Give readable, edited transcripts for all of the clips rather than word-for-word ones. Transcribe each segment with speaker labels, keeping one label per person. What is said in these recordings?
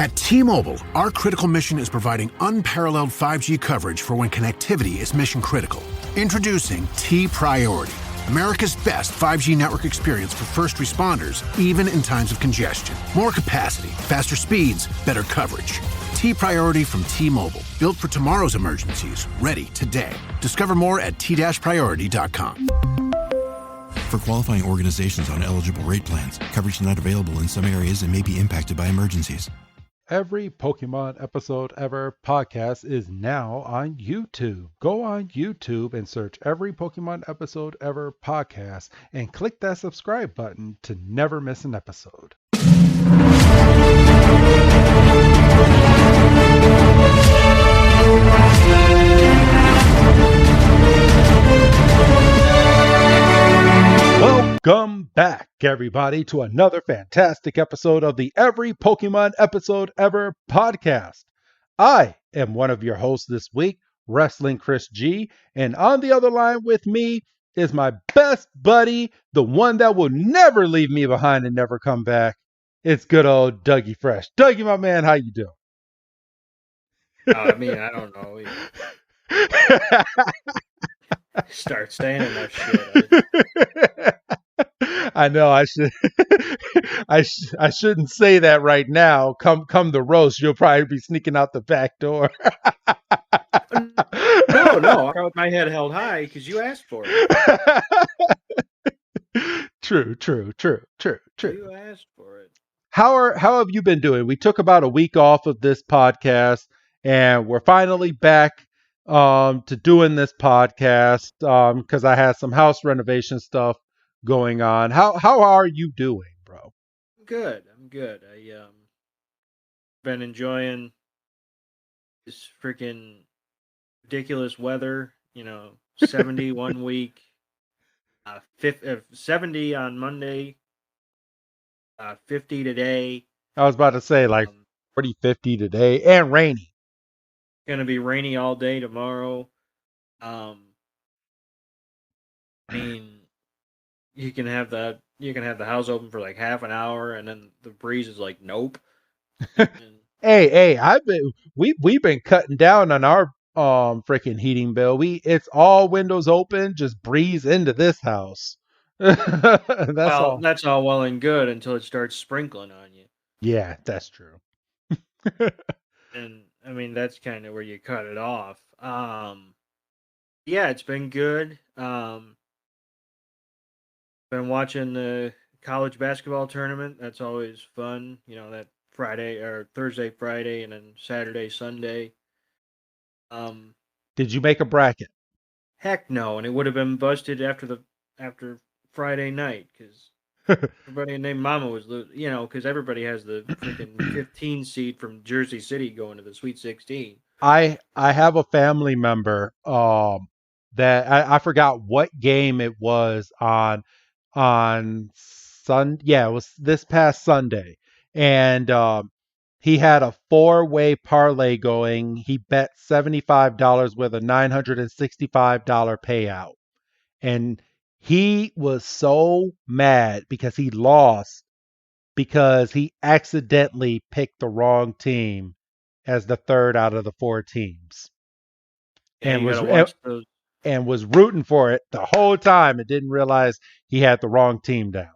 Speaker 1: At T-Mobile, our critical mission is providing unparalleled 5G coverage for when connectivity is mission critical. Introducing T-Priority, America's best 5G network experience for first responders, even in times of congestion. More capacity, faster speeds, better coverage. T-Priority from T-Mobile, built for tomorrow's emergencies, ready today. Discover more at t-priority.com.
Speaker 2: For qualifying organizations on eligible rate plans, coverage not available in some areas and may be impacted by emergencies.
Speaker 3: Every Pokemon Episode Ever podcast is now on YouTube. Go on YouTube and search Every Pokemon Episode Ever podcast and click that subscribe button to never miss an episode. Welcome back, everybody, to another fantastic episode of the Every Pokemon Episode Ever podcast. I am one of your hosts this week, Wrestling Chris G, and on the other line with me is my best buddy, the one that will never leave me behind and never come back. It's good old Dougie Fresh. Dougie, my man, how you doing?
Speaker 4: I don't know. Start saying enough shit.
Speaker 3: I know I should. I shouldn't say that right now. Come the roast, you'll probably be sneaking out the back door.
Speaker 4: No, I got my head held high because you asked for it.
Speaker 3: True.
Speaker 4: You asked for it.
Speaker 3: How have you been doing? We took about a week off of this podcast, and we're finally back to doing this podcast because I had some house renovation stuff going on. How are you doing, bro?
Speaker 4: I'm good. I been enjoying this freaking ridiculous weather. 70 one week, 70 on Monday, 50 today.
Speaker 3: I was about to say 40, 50 today, and rainy.
Speaker 4: Gonna be rainy all day tomorrow. You can have the house open for like half an hour, and then the breeze is like, nope.
Speaker 3: Hey, we've been cutting down on our freaking heating bill. It's all windows open, just breeze into this house.
Speaker 4: That's all well and good until it starts sprinkling on you.
Speaker 3: Yeah, that's true.
Speaker 4: And that's kind of where you cut it off. Yeah, it's been good. Been watching the college basketball tournament. That's always fun. That Friday or Thursday, Friday, and then Saturday, Sunday.
Speaker 3: Did you make a bracket?
Speaker 4: Heck no, and it would have been busted after Friday night because everybody named Mama was losing. Because everybody has the freaking 15 seed from Jersey City going to the Sweet 16. I
Speaker 3: have a family member that I forgot what game it was on Sunday. Yeah, it was this past Sunday, and he had a 4-way parlay going. He bet $75 with a $965 payout, and he was so mad because he lost because he accidentally picked the wrong team as the third out of the 4 teams, and was rooting for it the whole time and didn't realize he had the wrong team down.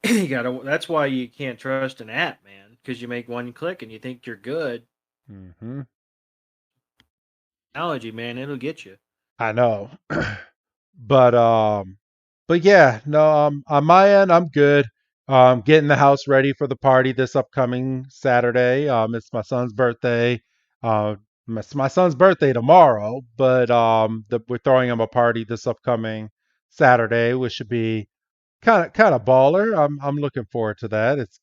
Speaker 4: That's why you can't trust an app, man, because you make one click and you think you're good.
Speaker 3: Mm-hmm.
Speaker 4: Technology, man, it'll get you.
Speaker 3: I know. But yeah, no, on my end, I'm good. Getting the house ready for the party this upcoming Saturday. It's my son's birthday. My son's birthday tomorrow, but we're throwing him a party this upcoming Saturday, which should be kind of baller. I'm looking forward to that. It's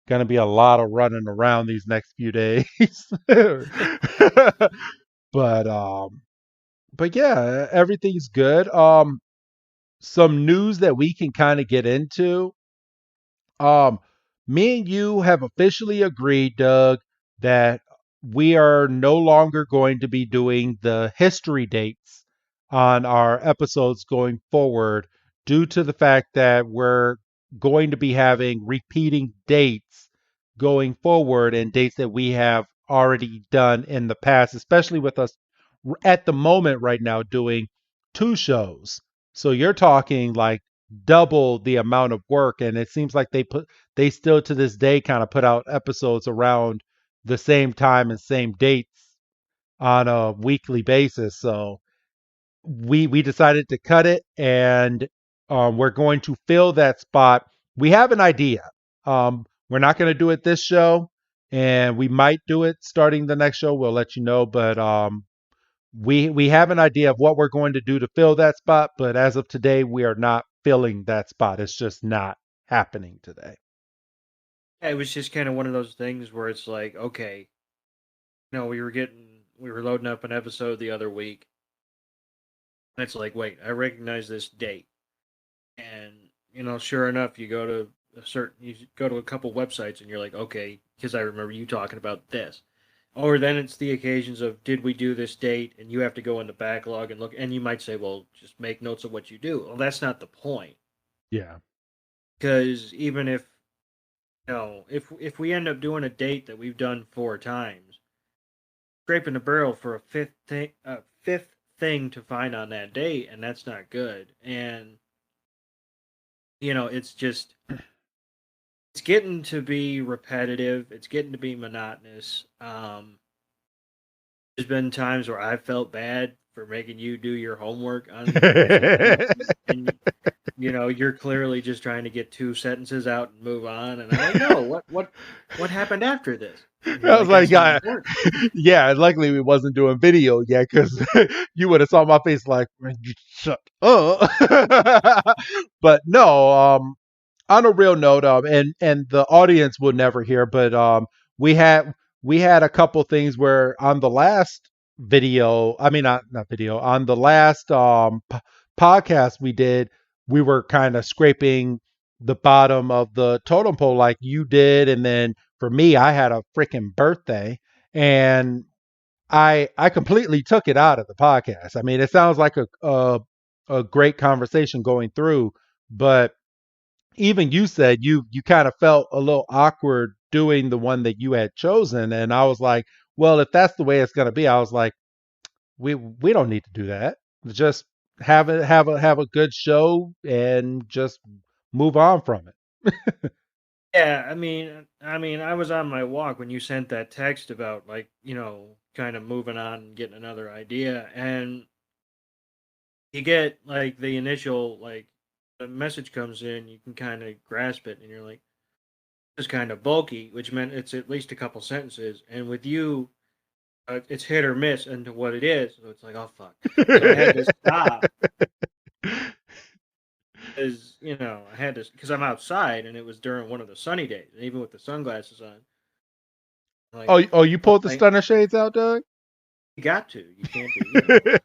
Speaker 3: gonna be a lot of running around these next few days. But yeah, everything's good. Some news that we can kind of get into. Me and you have officially agreed, Doug, that we are no longer going to be doing the history dates on our episodes going forward due to the fact that we're going to be having repeating dates going forward and dates that we have already done in the past, especially with us at the moment right now doing 2 shows. So you're talking like double the amount of work, and it seems like they still to this day kind of put out episodes around the same time and same dates on a weekly basis. So we decided to cut it, and we're going to fill that spot. We have an idea. We're not going to do it this show, and we might do it starting the next show. We'll let you know, but we have an idea of what we're going to do to fill that spot. But as of today, we are not filling that spot. It's just not happening today.
Speaker 4: Yeah, it was just kind of one of those things where it's like, okay, we were loading up an episode the other week. And it's like, wait, I recognize this date. And, sure enough, you go to a couple websites and you're like, okay, because I remember you talking about this. Or then it's the occasions of, did we do this date? And you have to go in the backlog and look, and you might say, well, just make notes of what you do. Well, that's not the point.
Speaker 3: Yeah.
Speaker 4: Because even if we end up doing a date that we've done 4 times, scraping the barrel for a fifth thing to find on that date, and that's not good. And it's just it's getting to be repetitive. It's getting to be monotonous. There's been times where I felt bad for making you do your homework on and you're clearly just trying to get 2 sentences out and move on, and I'm like, no, what happened after this?
Speaker 3: I was like, yeah, luckily we wasn't doing video yet, because you would have saw my face like, shut up. But no, on a real note, and the audience will never hear, but we had a couple things where on the last video, I mean not video, on the last podcast we did, we were kind of scraping the bottom of the totem pole like you did, and then for me, I had a freaking birthday, and I completely took it out of the podcast. I mean, it sounds like a great conversation going through, but even you said you kind of felt a little awkward doing the one that you had chosen, and I was like, well, if that's the way it's going to be, I was like, we don't need to do that. Just have a good show and just move on from it.
Speaker 4: Yeah, I mean, I was on my walk when you sent that text about, like, kind of moving on and getting another idea, and you get like the initial, like, the message comes in, you can kind of grasp it, and you're like, it's kind of bulky, which meant it's at least a couple sentences, and with you, it's hit or miss into what it is, so it's like, oh fuck, so I had to stop. Because I had to, because I'm outside, and it was during one of the sunny days, and even with the sunglasses on.
Speaker 3: Like, you pulled the stunner shades out, Doug?
Speaker 4: You got to. You can't do.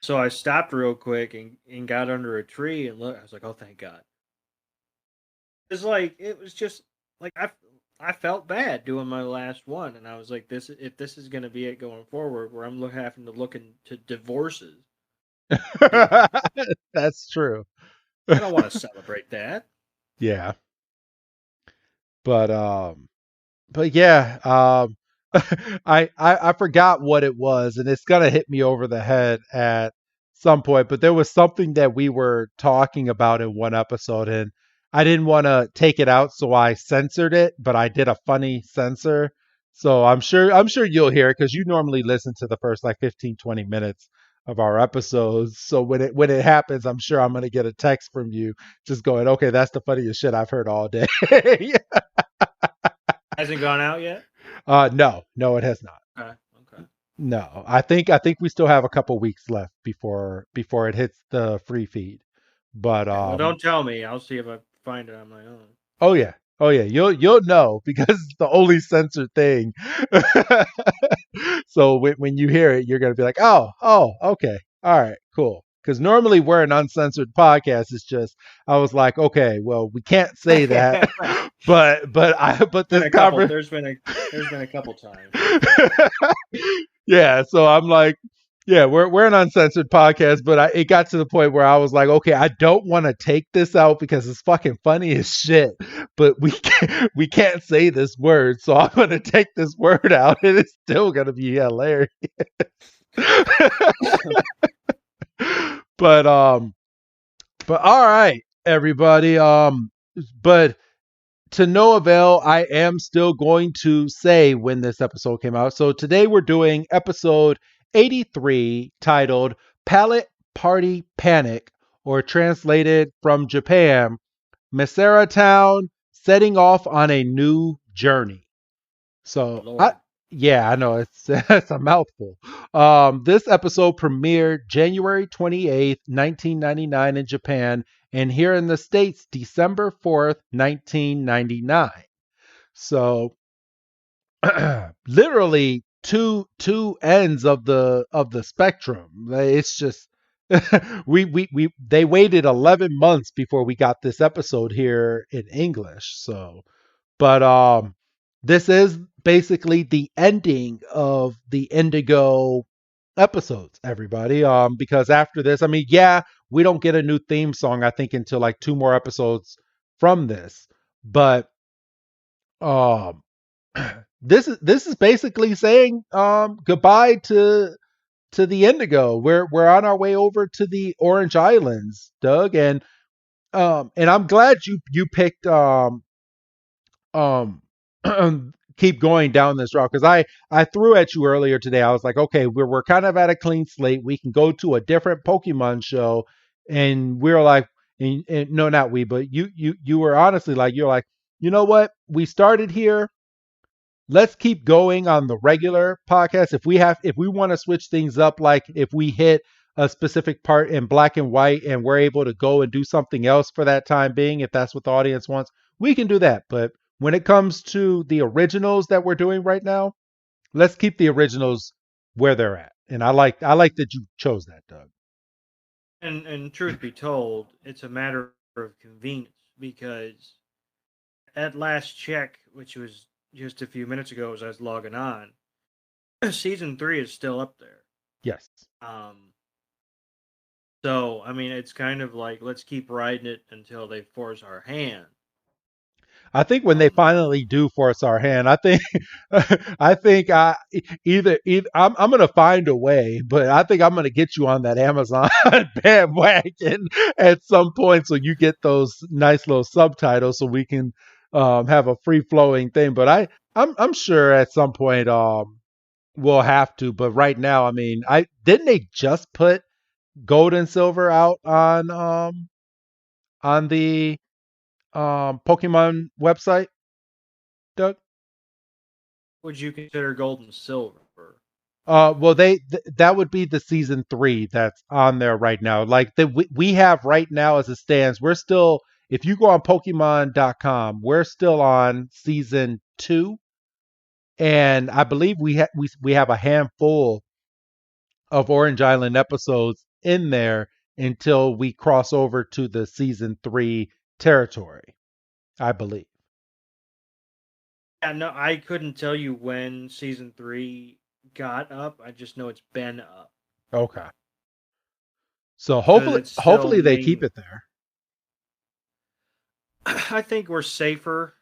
Speaker 4: So I stopped real quick and got under a tree and looked. I was like, oh, thank God. It was just like I felt bad doing my last one, and I was like, if this is going to be it going forward, where I'm having to look into divorces.
Speaker 3: That's true.
Speaker 4: I don't want to celebrate that.
Speaker 3: Yeah. But yeah, I forgot what it was, and it's gonna hit me over the head at some point. But there was something that we were talking about in one episode, and I didn't want to take it out, so I censored it. But I did a funny censor, so I'm sure you'll hear it, because you normally listen to the first like 15-20 minutes of our episodes. So when it happens, I'm sure I'm gonna get a text from you just going, okay, that's the funniest shit I've heard all day.
Speaker 4: Hasn't gone out yet?
Speaker 3: No, it has not.
Speaker 4: Okay.
Speaker 3: No, I think we still have a couple weeks left before it hits the free feed. But
Speaker 4: well, don't tell me. I'll see if I find it on my own.
Speaker 3: Oh yeah. You'll know, because it's the only censored thing. So when you hear it, you're gonna be like, oh, okay, all right, cool. Because normally we're an uncensored podcast. It's just I was like, okay, well, we can't say that, but this
Speaker 4: there's been a couple times.
Speaker 3: Yeah, so I'm like, Yeah, we're an uncensored podcast, but it got to the point where I was like, okay, I don't want to take this out because it's fucking funny as shit, but we can't say this word, so I'm gonna take this word out, and it's still gonna be hilarious. but but all right, everybody. But to no avail, I am still going to say when this episode came out. So today we're doing episode 83 titled Pallet Party Panic, or translated from Japan, Masara Town setting off on a new journey. So, yeah, I know it's a mouthful. This episode premiered January 28th, 1999 in Japan, and here in the States, December 4th, 1999. So, literally two ends of the spectrum. It's just we they waited 11 months before we got this episode here in English. So, but this is basically the ending of the Indigo episodes, everybody. Because after this, I mean, yeah, we don't get a new theme song, I think, until like 2 more episodes from this. But um this is basically saying goodbye to the Indigo. We're on our way over to the Orange Islands, Doug, and I'm glad you picked um keep going down this route, because I threw at you earlier today. I was like, okay, we're kind of at a clean slate. We can go to a different Pokemon show, and we're like, and no, not we, but you were honestly like, you're like, you know what? We started here. Let's keep going on the regular podcast. If we want to switch things up, like if we hit a specific part in black and white and we're able to go and do something else for that time being, if that's what the audience wants, we can do that. But when it comes to the originals that we're doing right now, let's keep the originals where they're at. And I like that you chose that, Doug.
Speaker 4: And truth be told, it's a matter of convenience, because at last check, which was just a few minutes ago as I was logging on, season 3 is still up there.
Speaker 3: Yes.
Speaker 4: So I mean, it's kind of like, let's keep riding it until they force our hand.
Speaker 3: I think when they finally do force our hand, I think either I'm gonna find a way, but I think I'm gonna get you on that Amazon bandwagon at some point, so you get those nice little subtitles, so we can have a free flowing thing. But I'm sure at some point we'll have to. But right now, I mean, didn't they just put Gold and Silver out on the Pokemon website, Doug?
Speaker 4: Would you consider Gold and Silver?
Speaker 3: Well, that would be the season 3 that's on there right now. Like we have right now as it stands, we're still, if you go on Pokemon.com, we're still on season 2, and I believe we have a handful of Orange Island episodes in there until we cross over to the season 3 territory, I believe.
Speaker 4: Yeah, no, I couldn't tell you when season 3 got up. I just know it's been up.
Speaker 3: Okay. So hopefully they keep it there.
Speaker 4: I think we're safer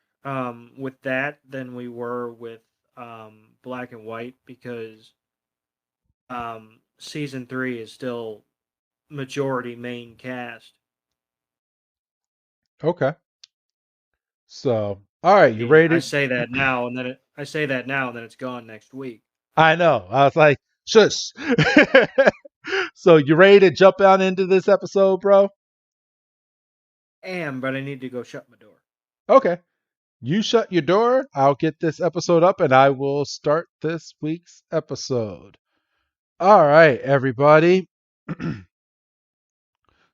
Speaker 4: with that than we were with Black and White, because season 3 is still majority main cast.
Speaker 3: Okay. So, all right, you ready?
Speaker 4: I say that now, and then it's gone next week.
Speaker 3: I know. I was like, shush. So, you ready to jump on into this episode, bro?
Speaker 4: But I need to go shut my door.
Speaker 3: Okay. You shut your door. I'll get this episode up, and I will start this week's episode. All right, everybody.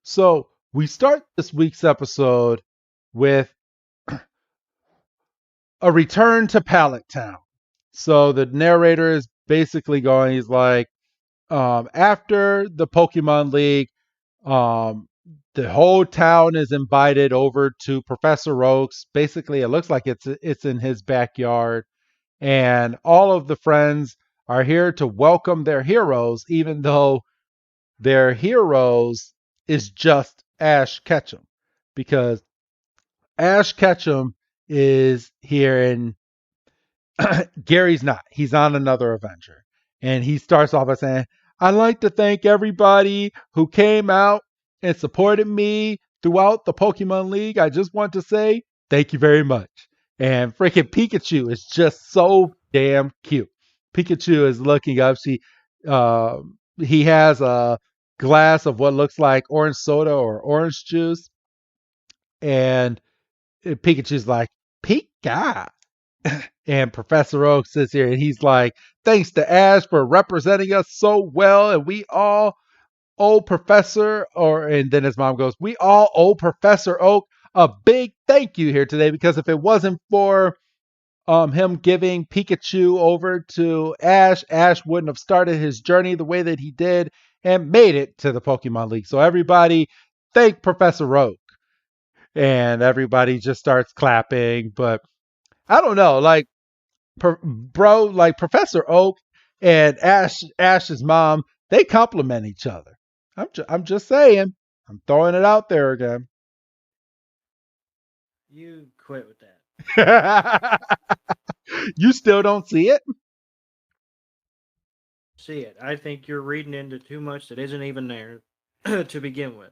Speaker 3: So, we start this week's episode with a return to Pallet Town. So the narrator is basically going, he's like, after the Pokemon League, the whole town is invited over to Professor Oak's. Basically, it looks like it's in his backyard, and all of the friends are here to welcome their heroes, even though their heroes is just Ash Ketchum, because Ash Ketchum is here and Gary's not. He's on another Avenger. And he starts off by saying, I'd like to thank everybody who came out and supported me throughout the Pokemon League. I just want to say thank you very much. And freaking Pikachu is just so damn cute. Pikachu is looking up. He has a glass of what looks like orange soda or orange juice. And Pikachu's like, Pika. And Professor Oak sits here and he's like, thanks to Ash for representing us so well. And we all owe Professor, and then his mom goes, we all owe Professor Oak a big thank you here today, because if it wasn't for him giving Pikachu over to Ash, Ash wouldn't have started his journey the way that he did and made it to the Pokemon League. So everybody thank Professor Oak. And everybody just starts clapping. But I don't know, like, like Professor Oak and Ash's mom, they complement each other. I'm just saying. I'm throwing it out there again.
Speaker 4: You quit with that.
Speaker 3: You still don't see it?
Speaker 4: See it. I think you're reading into too much that isn't even there to begin with.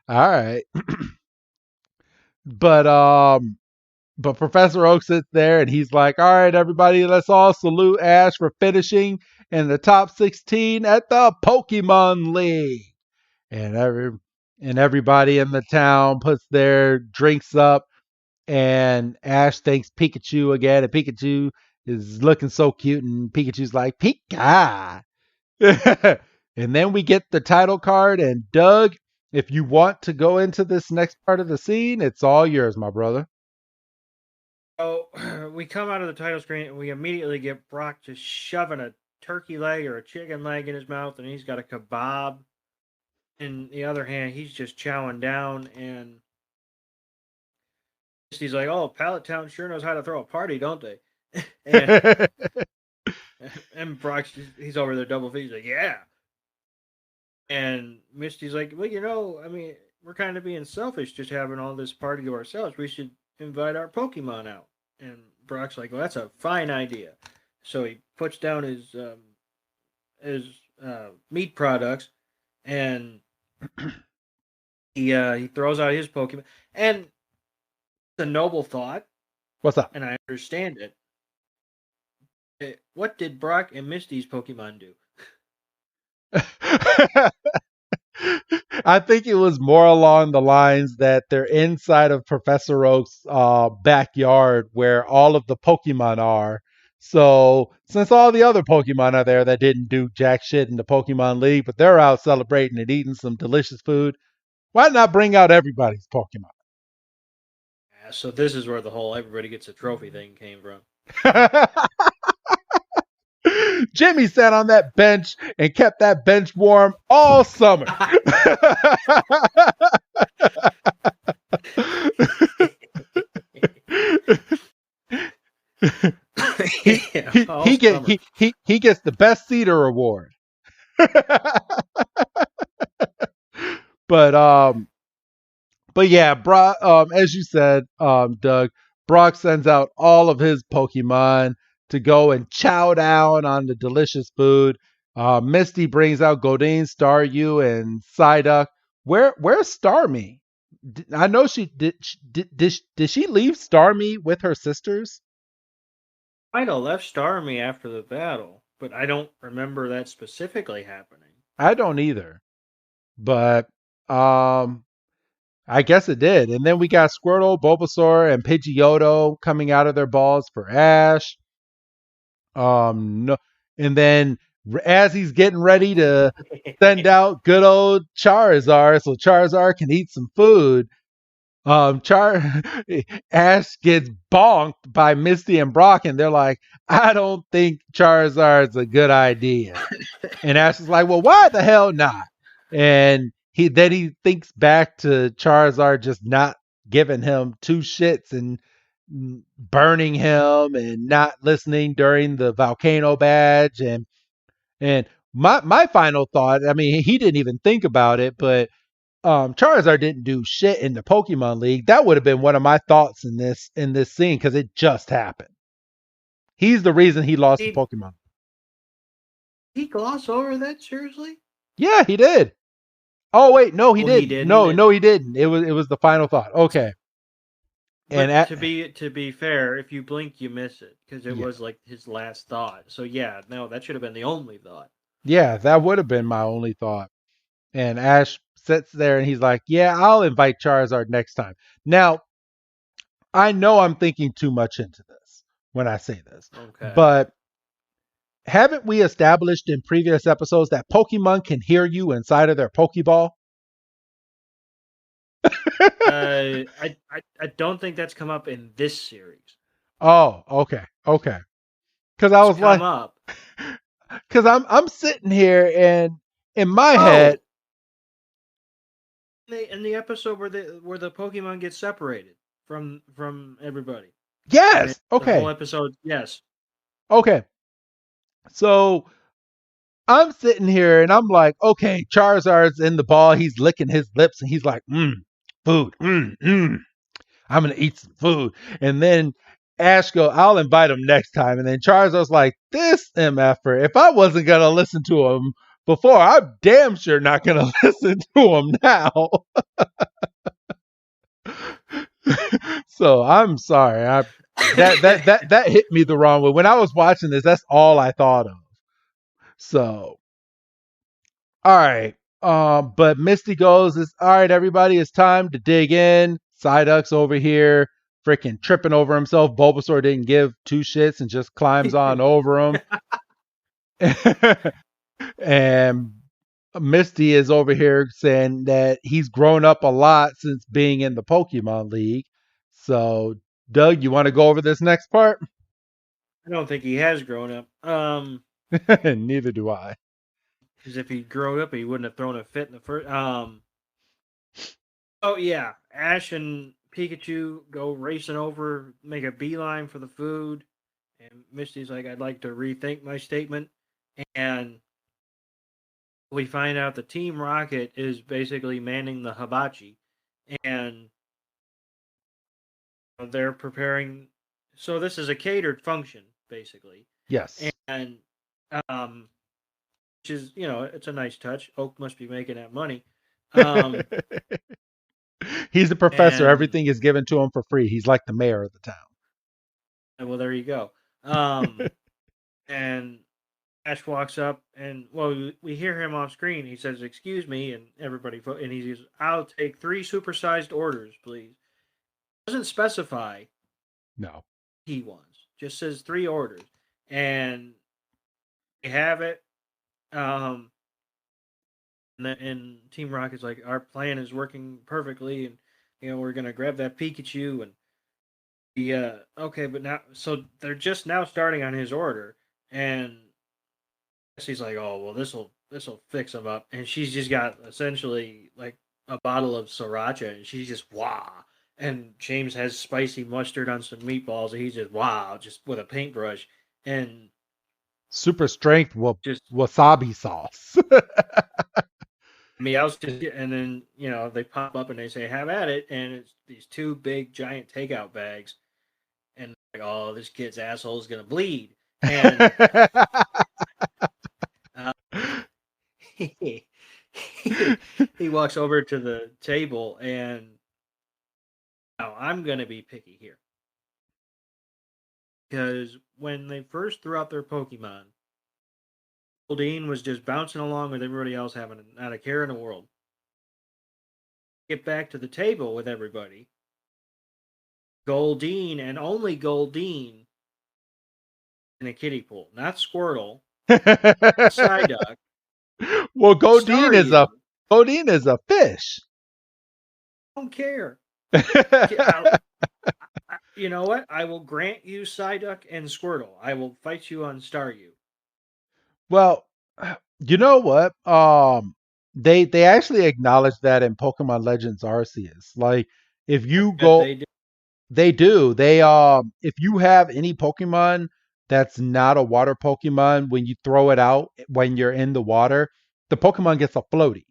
Speaker 3: All right. But Professor Oak sits there and he's like, all right, everybody, let's all salute Ash for finishing in the top 16 at the Pokemon League. And everybody in the town puts their drinks up, and Ash thanks Pikachu again, and Pikachu is looking so cute, and Pikachu's like, Pika. And then we get the title card, and Doug, if you want to go into this next part of the scene, it's all yours, my brother.
Speaker 4: So we come out of the title screen and we immediately get Brock just shoving a turkey leg or a chicken leg in his mouth, and he's got a kebab in the other hand. He's just chowing down, and he's like, oh, Pallet Town sure knows how to throw a party, don't they? And Brock's he's over there double feet. He's like, yeah. And Misty's like, well, I mean, we're kind of being selfish just having all this party to ourselves. We should invite our Pokemon out. And Brock's like, well, that's a fine idea. So he puts down his meat products, and he throws out his Pokemon. And it's a noble thought.
Speaker 3: What's up?
Speaker 4: And I understand it. What did Brock and Misty's Pokemon do?
Speaker 3: I think it was more along the lines that they're inside of Professor Oak's backyard where all of the Pokemon are. So since all the other Pokemon are there that didn't do jack shit in the Pokemon League, but they're out celebrating and eating some delicious food, why not bring out everybody's Pokemon?
Speaker 4: Yeah, so this is where the whole everybody gets a trophy thing came from.
Speaker 3: Jimmy sat on that bench and kept that bench warm all summer. he gets the best seater award. But yeah, as you said, Doug, Brock sends out all of his Pokemon to go and chow down on the delicious food. Misty brings out Godin, Staryu, and Psyduck. Where's Starmie? I know she did. Did she leave Starmie with her sisters?
Speaker 4: Might have left Starmie after the battle, but I don't remember that specifically happening.
Speaker 3: I don't either. But I guess it did. And then we got Squirtle, Bulbasaur, and Pidgeotto coming out of their balls for Ash. No, and then as he's getting ready to send out good old Charizard, so Charizard can eat some food, Ash gets bonked by Misty and Brock, and they're like, I don't think Charizard's a good idea. And Ash is like, well, why the hell not? And he thinks back to Charizard just not giving him two shits, and burning him and not listening during the volcano badge. And my final thought, I mean, he didn't even think about it, but Charizard didn't do shit in the Pokemon League. That would have been one of my thoughts in this scene because it just happened. He's the reason he lost the Pokemon.
Speaker 4: He glossed over that, seriously?
Speaker 3: Yeah, he did. Oh wait, no, he didn't.
Speaker 4: He didn't.
Speaker 3: No, he didn't. It was the final thought. Okay.
Speaker 4: But and to be fair, if you blink, you miss it because it was like his last thought. So yeah, no, that should have been the only thought.
Speaker 3: Yeah, that would have been my only thought. And Ash sits there and he's like, "Yeah, I'll invite Charizard next time." Now, I know I'm thinking too much into this when I say this, but haven't we established in previous episodes that Pokemon can hear you inside of their Pokeball?
Speaker 4: I don't think that's come up in this series.
Speaker 3: Oh, okay. Because I was like, because I'm sitting here and in my head,
Speaker 4: in the episode where the Pokemon get separated from everybody.
Speaker 3: Yes. Okay.
Speaker 4: The whole episode. Yes.
Speaker 3: Okay. So I'm sitting here and I'm like, okay, Charizard's in the ball. He's licking his lips and he's like, food. I'm going to eat some food. And then Ash go, I'll invite him next time. And then Charizard's like, this MFer, if I wasn't going to listen to him before, I'm damn sure not going to listen to him now. So I'm sorry. That hit me the wrong way. When I was watching this, that's all I thought of. So, all right. But Misty goes, all right, everybody, it's time to dig in. Psyduck's over here freaking tripping over himself. Bulbasaur didn't give two shits and just climbs on over him. And Misty is over here saying that he's grown up a lot since being in the Pokemon League. So, Doug, you want to go over this next part?
Speaker 4: I don't think he has grown up.
Speaker 3: Neither do I.
Speaker 4: Because if he'd grown up, he wouldn't have thrown a fit in the first. Oh yeah, Ash and Pikachu go racing over, make a beeline for the food, and Misty's like, "I'd like to rethink my statement," and we find out the Team Rocket is basically manning the hibachi, and they're preparing. So this is a catered function, basically.
Speaker 3: Yes.
Speaker 4: And which is, it's a nice touch. Oak must be making that money.
Speaker 3: He's the professor. Everything is given to him for free. He's like the mayor of the town.
Speaker 4: Well, there you go. And Ash walks up, and we hear him off screen. He says, "Excuse me," and everybody, and he says, "I'll take 3 supersized orders, please." Doesn't specify.
Speaker 3: No.
Speaker 4: He wants. Just says 3 orders, and they have it. And Team Rocket's like, our plan is working perfectly, and we're gonna grab that Pikachu, and okay, but now, so they're just now starting on his order, and she's like, oh well, this'll fix him up, and she's just got essentially like a bottle of sriracha, and she's just wah, and James has spicy mustard on some meatballs, and he's just wow, just with a paintbrush, and
Speaker 3: super strength wasabi sauce.
Speaker 4: Meows just, and then they pop up and they say have at it, and it's these 2 big giant takeout bags, and like, oh, this kid's asshole is gonna bleed, and he walks over to the table, and now I'm gonna be picky here because when they first threw out their Pokemon, Goldeen was just bouncing along with everybody else, having not a care in the world. Get back to the table with everybody. Goldeen, and only Goldeen, in a kiddie pool, not Squirtle, Psyduck.
Speaker 3: Well, Goldeen is a fish.
Speaker 4: I don't care. You know what? I will grant you Psyduck and Squirtle. I will fight you on Staryu.
Speaker 3: Well, you know what? They actually acknowledge that in Pokemon Legends Arceus. Like, if you go, They do. They if you have any Pokemon that's not a water Pokemon, when you throw it out when you're in the water, the Pokemon gets a floaty.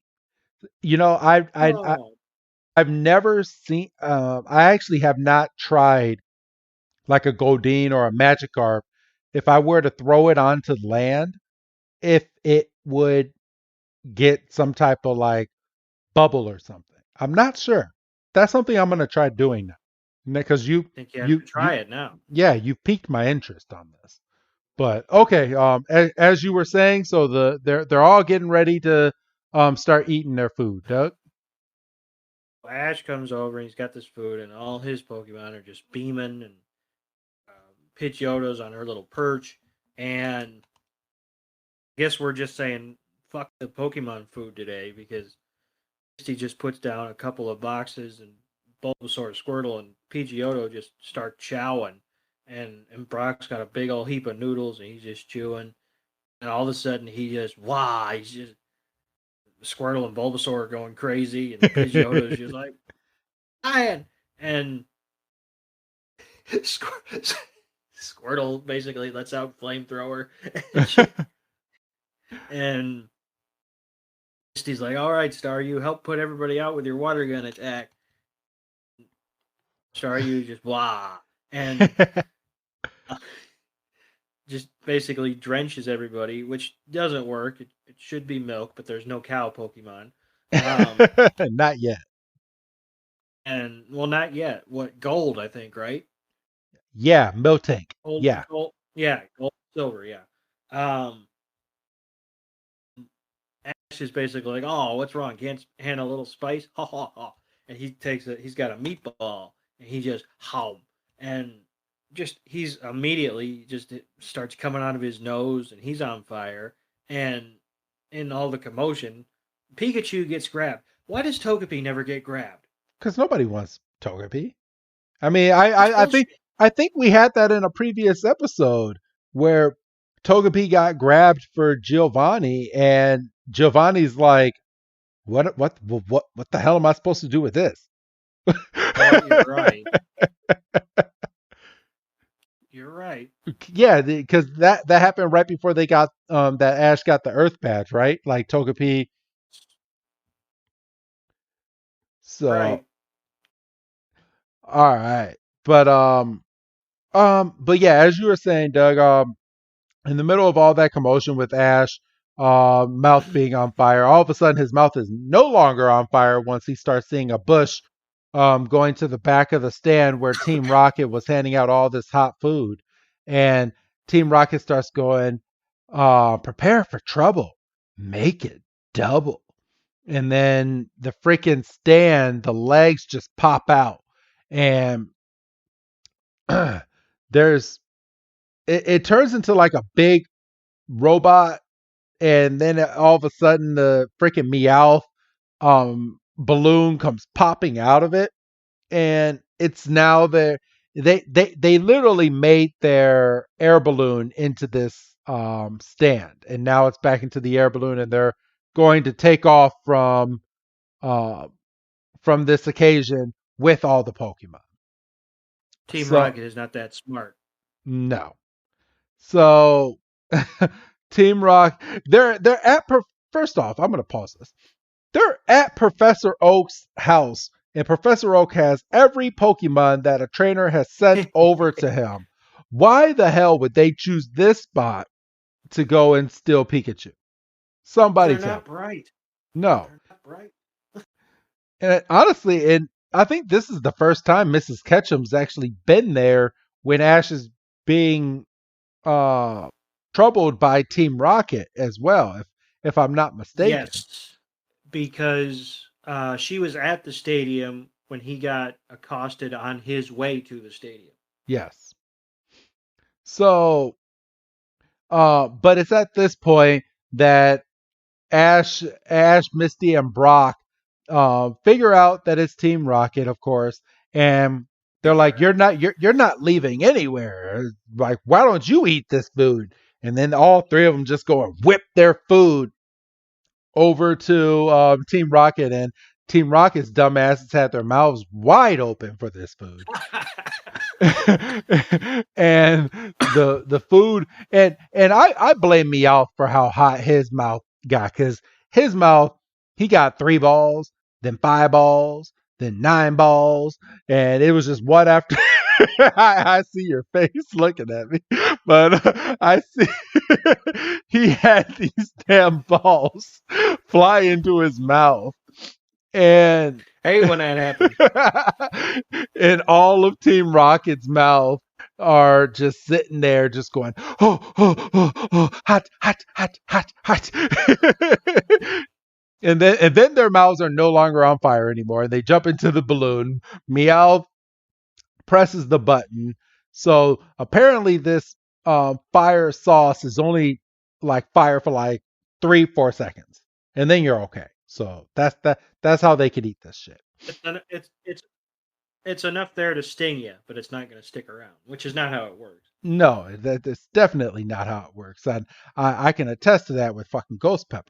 Speaker 3: You know,
Speaker 4: Oh,
Speaker 3: I've never seen. I actually have not tried like a Goldeen or a Magikarp. If I were to throw it onto land, if it would get some type of like bubble or something. I'm not sure. That's something I'm gonna try doing now because
Speaker 4: I think you have to
Speaker 3: you
Speaker 4: try it now.
Speaker 3: yeah, you've piqued my interest on this. But okay, as you were saying, so they're all getting ready to start eating their food, Doug.
Speaker 4: Ash comes over and he's got this food, and all his Pokemon are just beaming, and Pidgeotto's on her little perch. And I guess we're just saying fuck the Pokemon food today because he just puts down a couple of boxes, and Bulbasaur, Squirtle, and Pidgeotto just start chowing. And Brock's got a big old heap of noodles, and he's just chewing. And all of a sudden, he's just Squirtle and Bulbasaur are going crazy, and Pidgeotto's just like, Ian! And Squirtle basically lets out flamethrower, and Misty's like, "All right, Staryu, help put everybody out with your water gun attack." Staryu just blah, and just basically drenches everybody, which doesn't work. It should be milk, but there's no cow Pokemon.
Speaker 3: Not yet.
Speaker 4: And well, not yet. What gold? I think right.
Speaker 3: Yeah, milk tank.
Speaker 4: Gold,
Speaker 3: Yeah.
Speaker 4: gold, yeah, gold, silver, yeah. Um, Ash is basically like, "Oh, what's wrong? Can't handle a little spice?" Ha ha ha! And he takes it. He's got a meatball, and he just hum, and just he's immediately just it starts coming out of his nose, and he's on fire. And in all the commotion, Pikachu gets grabbed. Why does Togepi never get grabbed?
Speaker 3: Because nobody wants Togepi. I mean,
Speaker 4: That's
Speaker 3: think
Speaker 4: bullshit.
Speaker 3: we had that in a previous episode where Togepi got grabbed for Giovanni, and Giovanni's like, what the hell am I supposed to do with this?
Speaker 4: Well, you're right. You're right.
Speaker 3: Yeah, because that happened right before they got that Ash got the Earth badge, right? Like Togepi. So
Speaker 4: Right.
Speaker 3: all right, but but yeah, as you were saying, Doug, in the middle of all that commotion with Ash, mouth being on fire, all of a sudden his mouth is no longer on fire once he starts seeing a bush going to the back of the stand where Team Rocket was handing out all this hot food. And Team Rocket starts going, prepare for trouble, make it double. And then the freaking stand, the legs just pop out. And there's, it turns into like a big robot, and then all of a sudden the freaking Meowth balloon comes popping out of it, and it's now they literally made their air balloon into this stand, and now it's back into the air balloon, and they're going to take off uh, from this occasion with all the Pokemon.
Speaker 4: Team
Speaker 3: So
Speaker 4: Rocket is not that smart.
Speaker 3: no. So Team Rock, they're at first off, I'm gonna pause this. They're at Professor Oak's house, and Professor Oak has every Pokemon that a trainer has sent over to him. Why the hell would they choose this spot to go and steal Pikachu? Somebody
Speaker 4: They're
Speaker 3: tell me.
Speaker 4: not bright.
Speaker 3: No.
Speaker 4: They're not bright.
Speaker 3: And honestly, and I think this is the first time Mrs. Ketchum's actually been there when Ash is being uh troubled by Team Rocket as well, if I'm not mistaken.
Speaker 4: Yes, because she was at the stadium when he got accosted on his way to the stadium.
Speaker 3: Yes. So but it's at this point that Ash, Misty, and Brock figure out that it's Team Rocket, of course, and they're like, you're not leaving anywhere. Like, why don't you eat this food? And then all three of them just go and whip their food over to Team Rocket, and Team Rocket's dumbasses had their mouths wide open for this food. And the food and I blame Meowth for how hot his mouth got, because his mouth, he got 3 balls, then 5 balls, then 9 balls, and it was just one after. I see your face looking at me, but I see he had these damn balls fly into his mouth, and
Speaker 4: Hate when that happens.
Speaker 3: and all of Team Rocket's mouth are just sitting there, just going, oh, oh, oh, oh, hot, hot, hot, hot, hot. And then their mouths are no longer on fire anymore, and they jump into the balloon. Meow presses the button. So apparently this fire sauce is only like fire for like 3-4 seconds, and then you're okay. So that's how they could eat this shit.
Speaker 4: It's enough there to sting you, but it's not going to stick around, which is not how it works.
Speaker 3: No, that's definitely not how it works. And I can attest to that with fucking Ghost Pepper.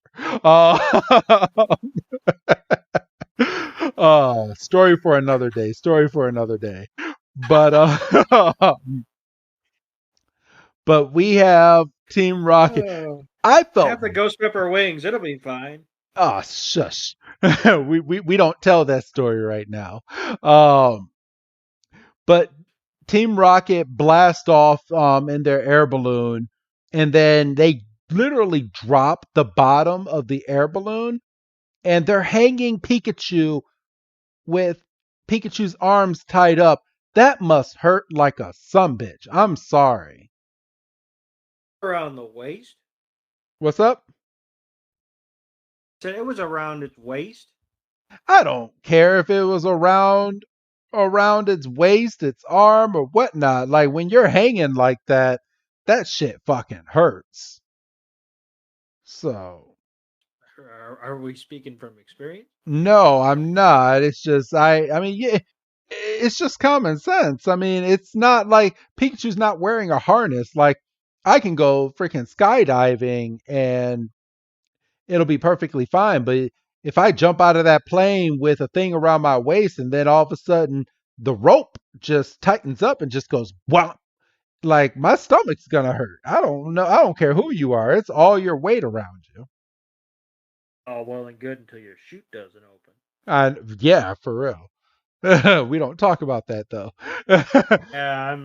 Speaker 3: Story for another day. Story for another day. But but we have Team Rocket. I felt
Speaker 4: have the Ghost Pepper wings. It'll be fine.
Speaker 3: Oh, shush. we don't tell that story right now. But Team Rocket blast off in their air balloon, and then they literally drop the bottom of the air balloon, and they're hanging Pikachu with Pikachu's arms tied up. That must hurt like a sumbitch. I'm sorry.
Speaker 4: Around the waist?
Speaker 3: What's up?
Speaker 4: So it was around its waist?
Speaker 3: I don't care if it was around its waist, its arm, or whatnot. Like, when you're hanging like that, that shit fucking hurts. So,
Speaker 4: are we speaking from experience?
Speaker 3: no, I'm not. It's just I mean, yeah, it's just common sense. I mean, it's not like Pikachu's not wearing a harness. Like, I can go freaking skydiving and it'll be perfectly fine. But if I jump out of that plane with a thing around my waist and then all of a sudden the rope just tightens up and just goes whomp, like, my stomach's gonna hurt. I don't know. I don't care who you are. It's all your weight around you.
Speaker 4: All well and good until your chute doesn't open.
Speaker 3: Yeah, for real. We don't talk about that though.
Speaker 4: Yeah,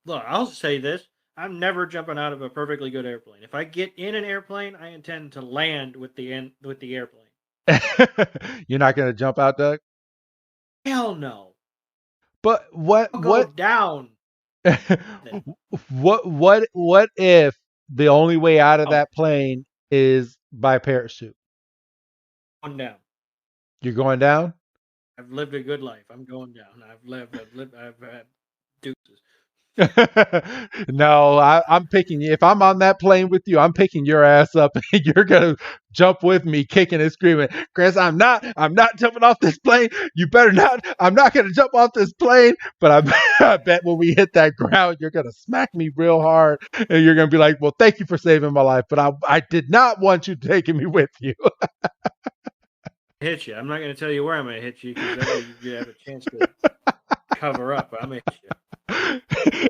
Speaker 4: look, I'll say this. I'm never jumping out of a perfectly good airplane. If I get in an airplane, I intend to land with the airplane.
Speaker 3: You're not gonna jump out, Doug?
Speaker 4: Hell no.
Speaker 3: But
Speaker 4: I'll go down.
Speaker 3: what if the only way out of that plane is by parachute?
Speaker 4: Going down.
Speaker 3: You're going down?
Speaker 4: I've lived a good life. I'm going down. I've had deuces.
Speaker 3: No, I'm picking you. If I'm on that plane with you, I'm picking your ass up and you're gonna jump with me, kicking and screaming. Chris, I'm not jumping off this plane. You better not. I'm not gonna jump off this plane. But I bet when we hit that ground, you're gonna smack me real hard, and you're gonna be like, "Well, thank you for saving my life, but I did not want you taking me with you."
Speaker 4: Hit you. I'm not gonna tell you where I'm gonna hit you because that way you have a chance to cover up. I'm gonna hit you.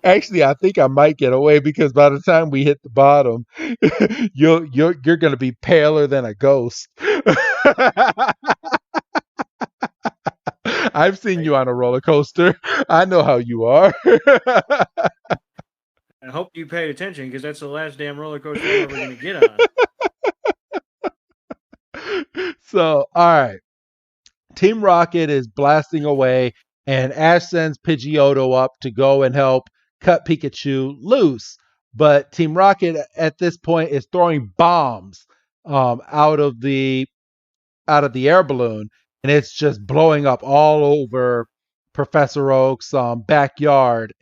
Speaker 3: Actually, I think I might get away because by the time we hit the bottom, you're gonna be paler than a ghost. I've seen you on a roller coaster. I know how you are.
Speaker 4: I hope you paid attention because that's the last damn roller coaster I'm ever gonna get on.
Speaker 3: So, all right. Team Rocket is blasting away, and Ash sends Pidgeotto up to go and help cut Pikachu loose. But Team Rocket at this point is throwing bombs out of the air balloon, and it's just blowing up all over Professor Oak's backyard.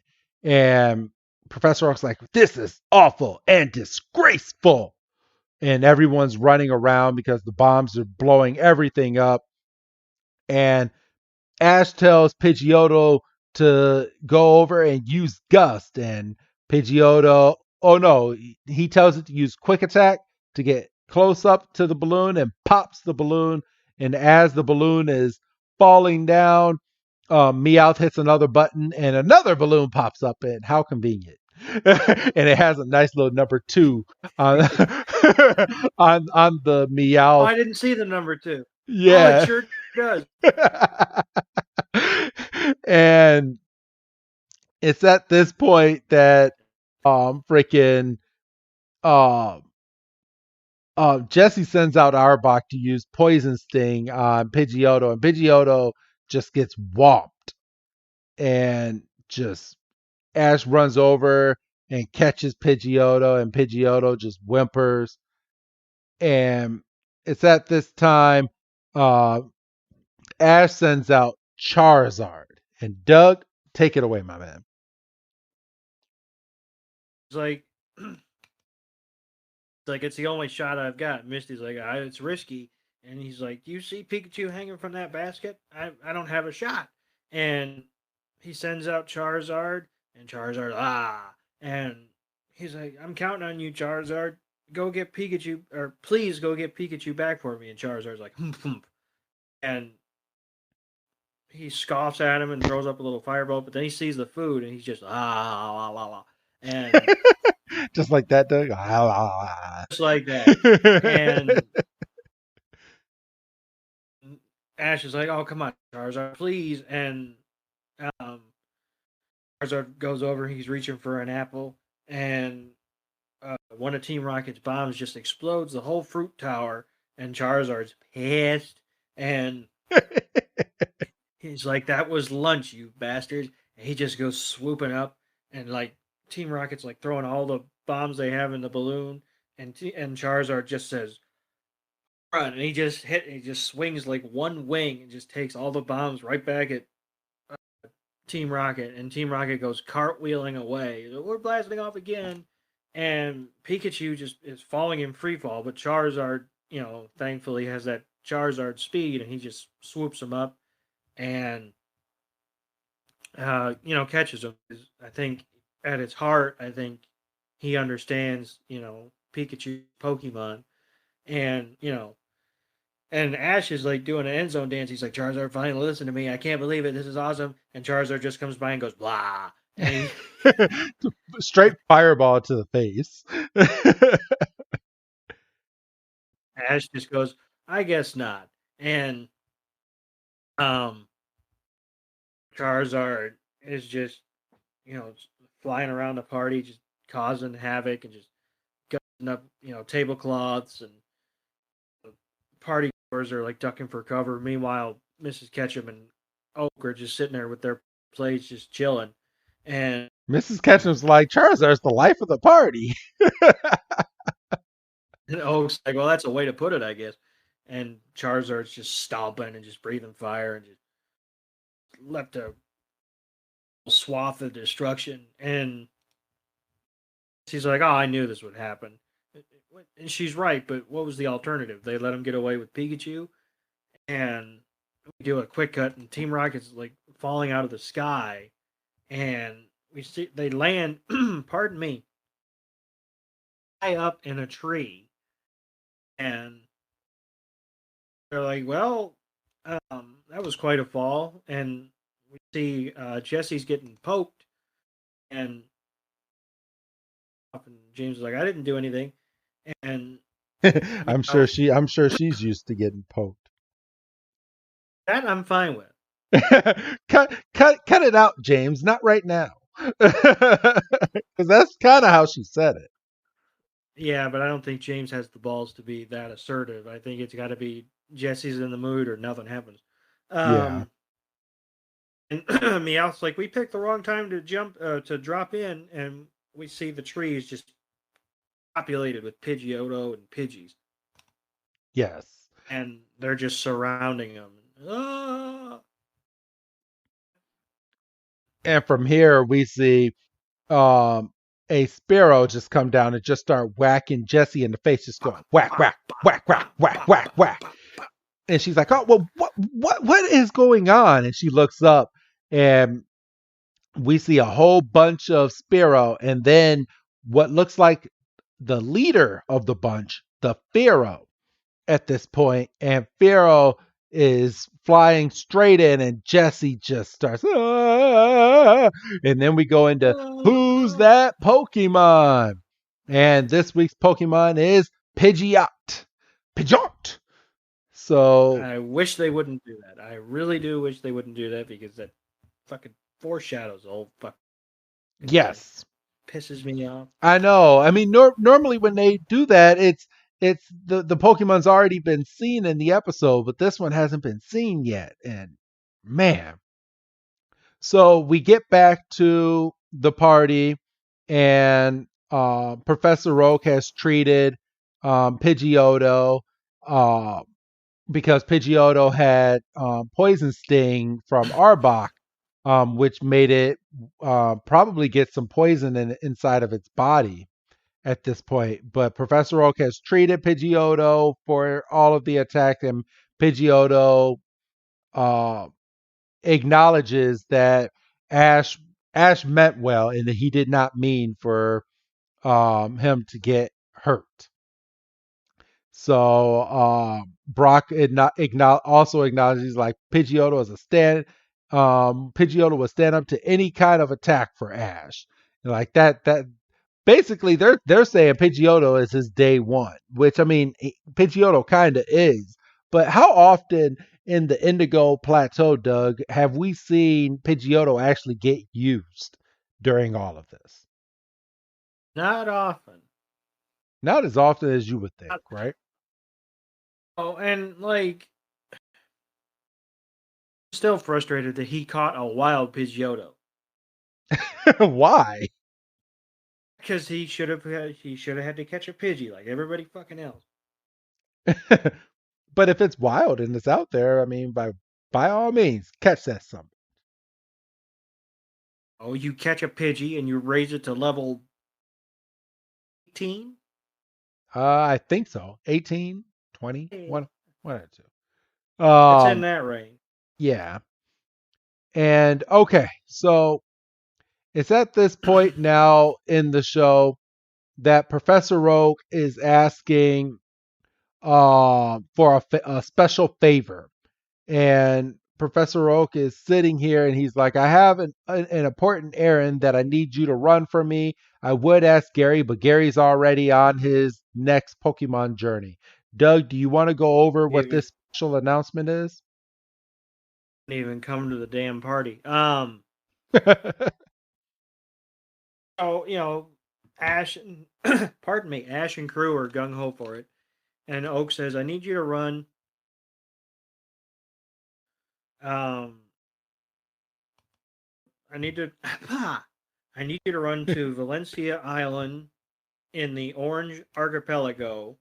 Speaker 3: And Professor Oak's like, "This is awful and disgraceful." And everyone's running around because the bombs are blowing everything up. And Ash tells Pidgeotto to go over and use Gust. And Pidgeotto, oh no, he tells it to use Quick Attack to get close up to the balloon and pops the balloon. And as the balloon is falling down, Meowth hits another button and another balloon pops up in. How convenient. And it has a nice little number 2 on on the
Speaker 4: Oh,
Speaker 3: Meowth.
Speaker 4: I didn't see the number 2. Oh, it
Speaker 3: Yeah.
Speaker 4: sure does.
Speaker 3: And it's at this point that freaking Jesse sends out Arbok to use Poison Sting on Pidgeotto, and Pidgeotto just gets whomped. And just Ash runs over and catches Pidgeotto, and Pidgeotto just whimpers. And it's at this time Ash sends out Charizard. And Doug, take it away, my man.
Speaker 4: It's like, it's the only shot I've got. Misty's like, it's risky. And he's like, do you see Pikachu hanging from that basket? I don't have a shot. And he sends out Charizard, and Charizard, and he's like, I'm counting on you, Charizard. Go get Pikachu, or please go get Pikachu back for me. And Charizard's like, humph. And he scoffs at him and throws up a little fireball, but then he sees the food, and he's just, la, la, la. And
Speaker 3: just like that, Doug.
Speaker 4: Just like that. And Ash is like, oh, come on, Charizard, please. And Charizard goes over, he's reaching for an apple, and one of Team Rocket's bombs just explodes the whole fruit tower, and Charizard's pissed, and he's like, that was lunch, you bastards. And he just goes swooping up, and like Team Rocket's like throwing all the bombs they have in the balloon, and Charizard just says, run, and he just swings like one wing and just takes all the bombs right back at Team Rocket, and Team Rocket goes cartwheeling away. We're blasting off again, and Pikachu just is falling in free fall, but Charizard, thankfully has that Charizard speed, and he just swoops him up and catches him. I think at its heart, I think he understands, Pikachu Pokemon, and and Ash is like doing an end zone dance. He's like, Charizard, finally listen to me. I can't believe it. This is awesome. And Charizard just comes by and goes, blah. And
Speaker 3: straight fireball to the face.
Speaker 4: Ash just goes, I guess not. And Charizard is just, flying around the party, just causing havoc and just gutting up, tablecloths, and the party goers are like ducking for cover. Meanwhile, Mrs. Ketchum and Oak are just sitting there with their plates just chilling. And
Speaker 3: Mrs. Ketchum's like, Charizard's the life of the party.
Speaker 4: And Oak's like, well, that's a way to put it, I guess. And Charizard's just stomping and just breathing fire and just left a swath of destruction. And she's like, oh, I knew this would happen. And she's right, but what was the alternative? They let him get away with Pikachu, and we do a quick cut, and Team Rocket's like falling out of the sky, and we see they land, pardon me, high up in a tree, and they're like, well, that was quite a fall, and we see Jesse's getting poked, and James is like, I didn't do anything. And
Speaker 3: I'm sure she's used to getting poked.
Speaker 4: That I'm fine with.
Speaker 3: cut it out, James. Not right now. Because that's kind of how she said it.
Speaker 4: Yeah, but I don't think James has the balls to be that assertive. I think it's got to be Jesse's in the mood or nothing happens.
Speaker 3: Yeah.
Speaker 4: And Meowth's like, we picked the wrong time to drop in, and we see the trees just populated with Pidgeotto and Pidgeys.
Speaker 3: Yes.
Speaker 4: And they're just surrounding them. Ah!
Speaker 3: And from here, we see a sparrow just come down and just start whacking Jesse in the face, just going whack, whack, whack, whack, whack, whack, whack. And she's like, oh, well, what is going on? And she looks up, and we see a whole bunch of sparrow, and then what looks like the leader of the bunch, the pharaoh, at this point, and Pharaoh is flying straight in, and Jesse just starts, "Ah!" And then we go into who's that Pokemon? And this week's Pokemon is Pidgeot. Pidgeot. So
Speaker 4: I wish they wouldn't do that. I really do wish they wouldn't do that because that fucking foreshadows the whole fucking thing.
Speaker 3: yes,
Speaker 4: Pisses me off.
Speaker 3: I know. I mean, normally when they do that, it's the Pokemon's already been seen in the episode, but this one hasn't been seen yet. And man, so we get back to the party, and Professor Oak has treated Pidgeotto uh, because Pidgeotto had poison sting from Arbok, which made it probably get some poison inside of its body at this point. But Professor Oak has treated Pidgeotto for all of the attack, and Pidgeotto uh, acknowledges that Ash Ash meant well and that he did not mean for him to get hurt. So Brock also acknowledges like Pidgeotto is a stand. Pidgeotto will stand up to any kind of attack for Ash. And like that basically they're saying Pidgeotto is his day one, which I mean Pidgeotto kind of is. But how often in the Indigo Plateau, Doug, have we seen Pidgeotto actually get used during all of this?
Speaker 4: Not often.
Speaker 3: Not as often as you would think, right?
Speaker 4: Oh, and like, still frustrated that he caught a wild Pidgeotto
Speaker 3: Why?
Speaker 4: because he should have had to catch a Pidgey like everybody fucking else.
Speaker 3: But if it's wild and it's out there, I mean, by all means, catch that something.
Speaker 4: Oh, you catch a Pidgey and you raise it to level 18?
Speaker 3: I think so. 18, 20,
Speaker 4: Yeah.
Speaker 3: one or two.
Speaker 4: It's in that range.
Speaker 3: Yeah. And okay, so it's at this point now in the show that Professor Oak is asking for a special favor. And Professor Oak is sitting here and he's like, I have an important errand that I need you to run for me. I would ask Gary, but Gary's already on his next Pokemon journey. Doug, do you want to go over what
Speaker 4: Even,
Speaker 3: this special announcement is?
Speaker 4: didn't even come to the damn party. Oh, Ash and pardon me, Ash and crew are gung ho for it. And Oak says, I need you to run I need to I need you to run to Valencia Island in the Orange Archipelago.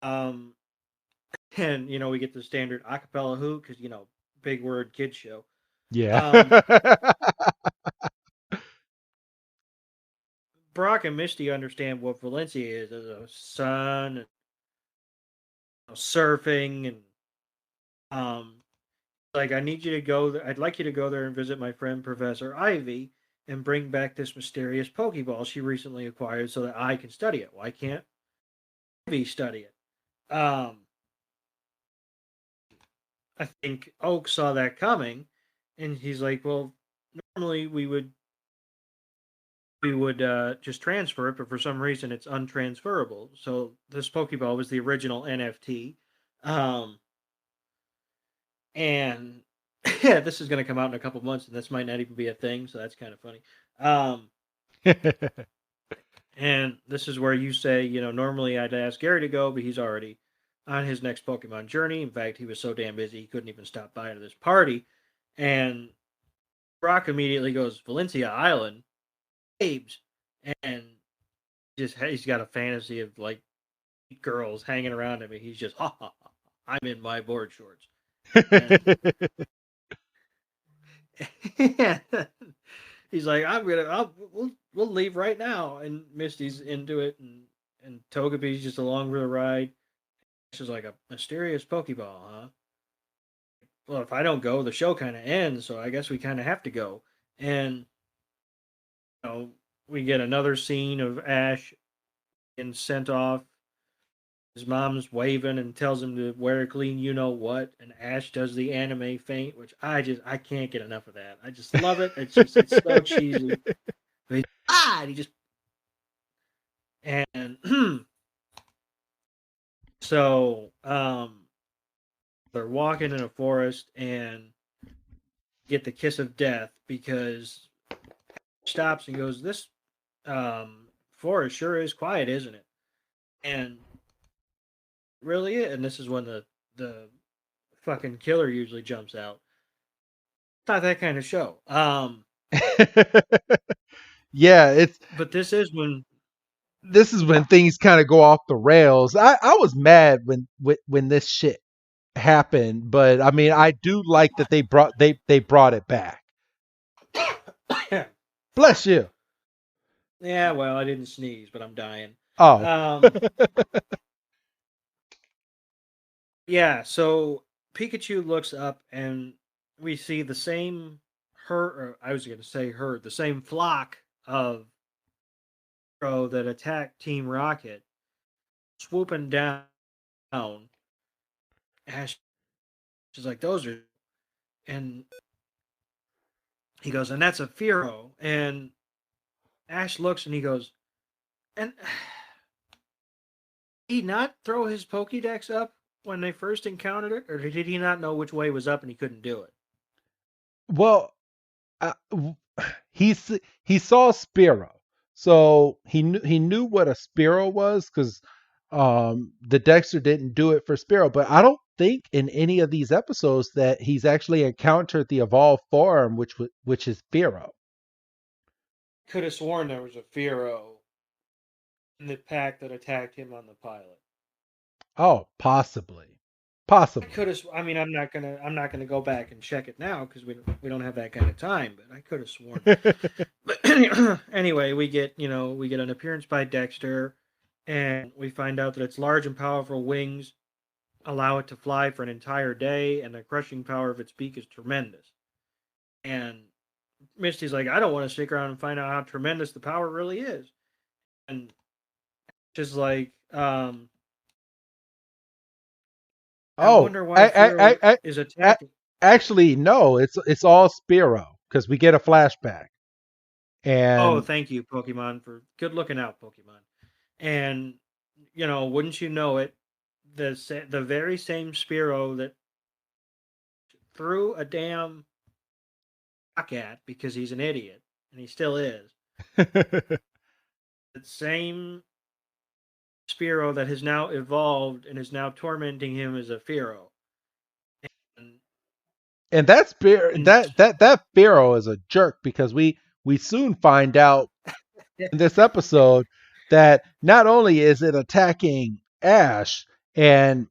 Speaker 4: And we get the standard acapella who because big word kid show.
Speaker 3: Yeah.
Speaker 4: Brock and Misty understand what Valencia is as a sun and surfing and like I need you to go there. I'd like you to go there and visit my friend Professor Ivy and bring back this mysterious Pokeball she recently acquired so that I can study it. Why can't Ivy study it? I think Oak saw that coming and he's like, well, normally we would just transfer it, but for some reason it's untransferable. So this Pokeball was the original NFT. And yeah, this is going to come out in a couple months, and this might not even be a thing, so that's kind of funny. And this is where you say, normally I'd ask Gary to go, but he's already on his next Pokemon journey. In fact, he was so damn busy he couldn't even stop by to this party. And Brock immediately goes, Valencia Island, babes, and he's got a fantasy of like girls hanging around him, and he's just I'm in my board shorts. And he's like, we'll leave right now, and Misty's into it, and Togepi's just along for the ride. She's like a mysterious Pokeball, huh? Well, if I don't go, the show kind of ends, so I guess we kind of have to go. And we get another scene of Ash being sent off his mom's waving and tells him to wear a clean you know what, and Ash does the anime faint, which I can't get enough of that. I just love it. It's so cheesy. But and he just and so they're walking in a forest and get the kiss of death because stops and goes, this forest sure is quiet, isn't it? And really it, and this is when the fucking killer usually jumps out. Not that kind of show.
Speaker 3: Yeah, it's
Speaker 4: But this is when
Speaker 3: things kind of go off the rails. I was mad when this shit happened, but I mean, I do like that they brought it back. Bless you.
Speaker 4: yeah, well, I didn't sneeze, but I'm dying.
Speaker 3: Oh.
Speaker 4: Yeah, so Pikachu looks up and we see the same the same flock of Hero that attacked Team Rocket swooping down. Ash is like, those are, and he goes, and that's a Fearow. And Ash looks and he goes, and did he not throw his Pokédex up when they first encountered it, or did he not know which way was up and he couldn't do it?
Speaker 3: Well, he saw Spearow, so he knew what a Spearow was because the Dexter didn't do it for Spearow. But I don't think in any of these episodes that he's actually encountered the evolved form, which is Fearow.
Speaker 4: Could have sworn there was a Fearow in the pack that attacked him on the pilot.
Speaker 3: Oh, possibly.
Speaker 4: Could have. I mean, I'm not gonna go back and check it now because we don't have that kind of time. But I could have sworn. But anyway, we get an appearance by Dexter, and we find out that its large and powerful wings allow it to fly for an entire day, and the crushing power of its beak is tremendous. And Misty's like, I don't want to stick around and find out how tremendous the power really is. And just like, I wonder why Fearow is attacking.
Speaker 3: Actually, no, it's all Spearow because we get a flashback. And
Speaker 4: thank you, Pokemon, for good looking out, Pokemon. And wouldn't you know it, the very same Spearow that threw a damn rock at because he's an idiot, and he still is. The same Spearow that has now evolved and is now tormenting him as a Fearow.
Speaker 3: And that Fearow is a jerk because we soon find out in this episode that not only is it attacking Ash, and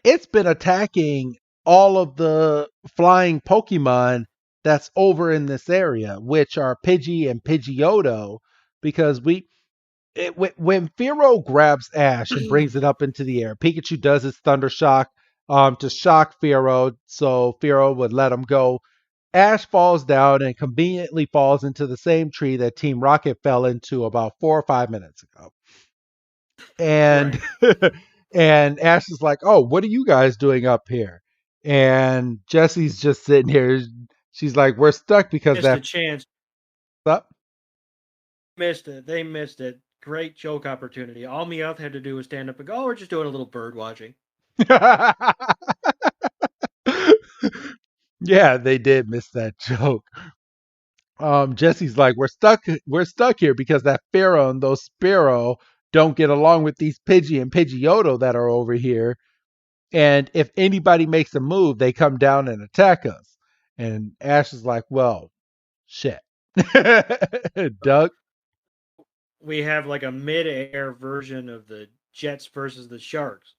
Speaker 3: it's been attacking all of the flying Pokemon that's over in this area, which are Pidgey and Pidgeotto, because when Fearow grabs Ash and brings it up into the air, Pikachu does his Thunder Shock to shock Fearow, so Fearow would let him go. Ash falls down and conveniently falls into the same tree that Team Rocket fell into about 4 or 5 minutes ago. And right. And Ash is like, "Oh, what are you guys doing up here?" And Jessie's just sitting here. She's like, "We're stuck because
Speaker 4: missed
Speaker 3: that
Speaker 4: a chance.
Speaker 3: Up?
Speaker 4: Missed it. They missed it. Great joke opportunity. All Meowth had to do was stand up and go, "Oh, we're just doing a little bird watching."
Speaker 3: Yeah, they did miss that joke. Jesse's like, we're stuck here because that Pharaoh and those Spearow don't get along with these Pidgey and Pidgeotto that are over here. And if anybody makes a move, they come down and attack us. And Ash is like, well, shit. Doug?
Speaker 4: We have like a mid-air version of the Jets versus the Sharks.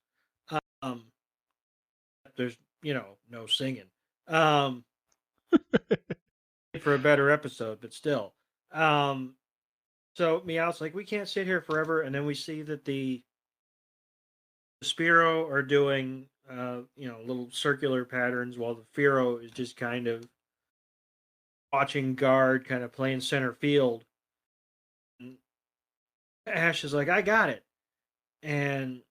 Speaker 4: There's, no singing. For a better episode, but still. So Meowth's like, we can't sit here forever, and then we see that the Spearow are doing little circular patterns while the Fearow is just kind of watching guard, kind of playing center field. And Ash is like, I got it. And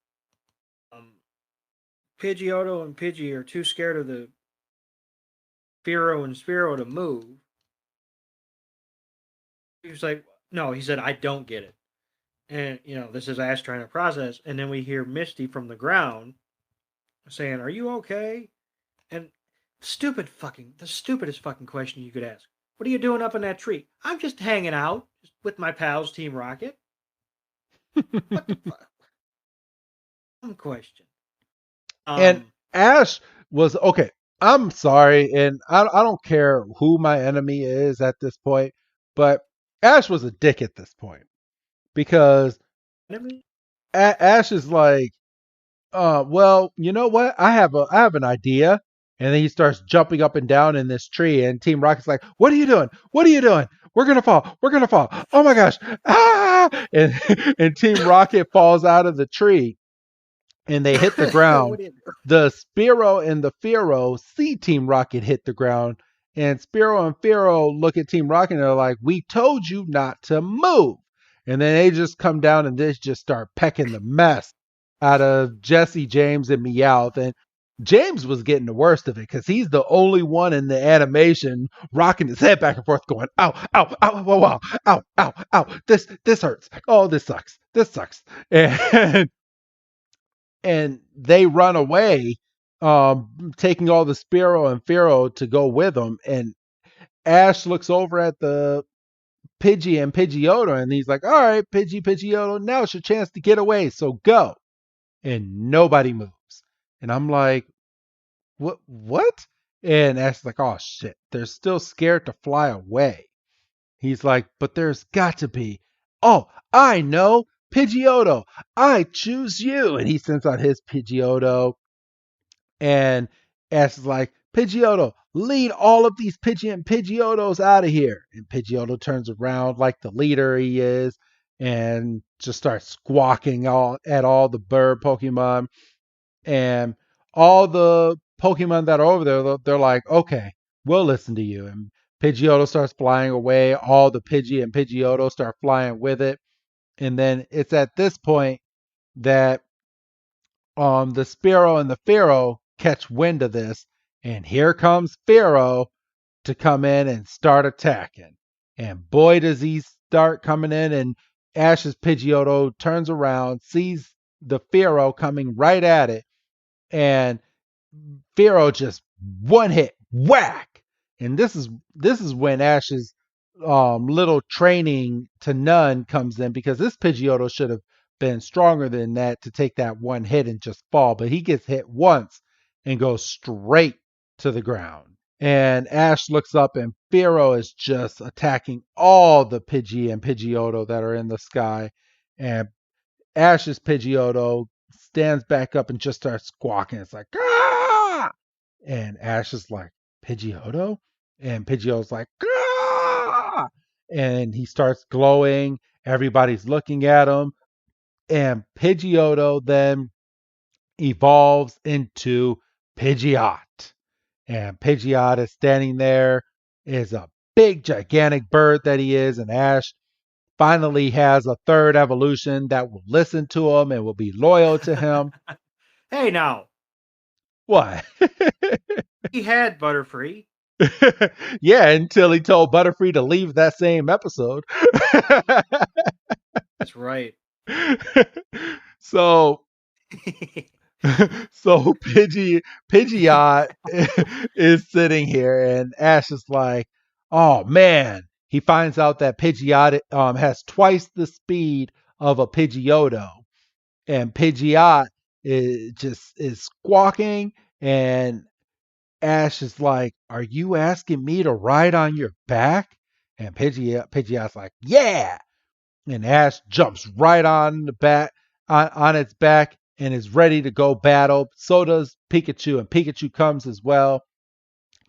Speaker 4: Pidgeotto and Pidgey are too scared of the Fearow and Spearow to move. He was like, no, he said, I don't get it. And, this is Ash trying to process. And then we hear Misty from the ground saying, are you okay? And the stupidest fucking question you could ask. What are you doing up in that tree? I'm just hanging out with my pals, Team Rocket. What the fuck? Dumb question.
Speaker 3: And Ash was okay. I'm sorry, and I don't care who my enemy is at this point, but Ash was a dick at this point because Ash is like, well, you know what? I have an idea. And then he starts jumping up and down in this tree, and Team Rocket's like, "What are you doing? What are you doing? We're gonna fall. We're gonna fall. Oh my gosh!" Ah! And Team Rocket falls out of the tree, and they hit the ground. The Spearow and the Fearow see Team Rocket hit the ground, and Spearow and Fearow look at Team Rocket and they're like, "We told you not to move." And then they just come down and they just start pecking the mess out of Jesse, James, and Meowth. And James was getting the worst of it because he's the only one in the animation rocking his head back and forth, going, "Ow, ow, ow, wow, wow, ow, ow, ow, this hurts. Oh, this sucks. This sucks." And they run away, taking all the Spearow and Fearow to go with them. And Ash looks over at the Pidgey and Pidgeotto, and he's like, "All right, Pidgey, Pidgeotto, now it's your chance to get away, so go." And nobody moves. And I'm like, what? And Ash is like, "Oh shit, they're still scared to fly away." He's like, "But there's got to be. Oh, I know, Pidgeotto, I choose you." And he sends out his Pidgeotto. And Ash is like, "Pidgeotto, lead all of these Pidgey and Pidgeottos out of here." And Pidgeotto turns around like the leader he is and just starts squawking at all the bird Pokemon. And all the Pokemon that are over there, they're like, "Okay, we'll listen to you." And Pidgeotto starts flying away. All the Pidgey and Pidgeotto start flying with it. And then it's at this point that the Spearow and the Fearow catch wind of this, and here comes Fearow to come in and start attacking. And boy, does he start coming in, and Ash's Pidgeotto turns around, sees the Fearow coming right at it, and Fearow just one hit, whack. And this is when Ash's little training to none comes in, because this Pidgeotto should have been stronger than that to take that one hit and just fall. But he gets hit once and goes straight to the ground. And Ash looks up and Fearow is just attacking all the Pidgey and Pidgeotto that are in the sky. And Ash's Pidgeotto stands back up and just starts squawking. It's like, "Ah!" And Ash is like, "Pidgeotto?" And Pidgeotto's like, "Ah!" And he starts glowing. Everybody's looking at him. And Pidgeotto then evolves into Pidgeot. And Pidgeot is standing there, is a big, gigantic bird that he is. And Ash finally has a third evolution that will listen to him and will be loyal to him.
Speaker 4: Hey, now.
Speaker 3: What?
Speaker 4: He had Butterfree.
Speaker 3: Yeah, until he told Butterfree to leave that same episode.
Speaker 4: That's right.
Speaker 3: So Pidgeot is sitting here, and Ash is like, "Oh man." He finds out that Pidgeot has twice the speed of a Pidgeotto, and Pidgeot is squawking, and Ash is like, "Are you asking me to ride on your back?" And Pidgeot's like, "Yeah." And Ash jumps right on the back on its back and is ready to go battle. So does Pikachu, and Pikachu comes as well.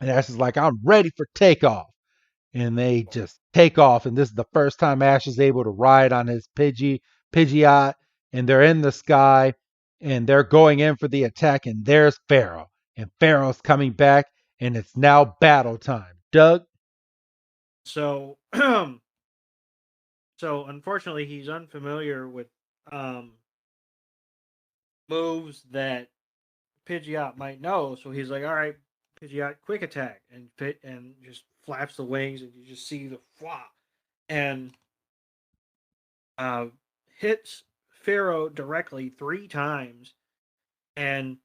Speaker 3: And Ash is like, "I'm ready for takeoff." And they just take off. And this is the first time Ash is able to ride on his Pidgeot. And they're in the sky and they're going in for the attack. And there's Pharaoh. And Pharaoh's coming back. And it's now battle time. Doug?
Speaker 4: So, so unfortunately, he's unfamiliar with moves that Pidgeot might know. So he's like, all right, Pidgeot, quick attack, and just flaps the wings, and you just see the fwa, and uh, hits Pharaoh directly 3 times, and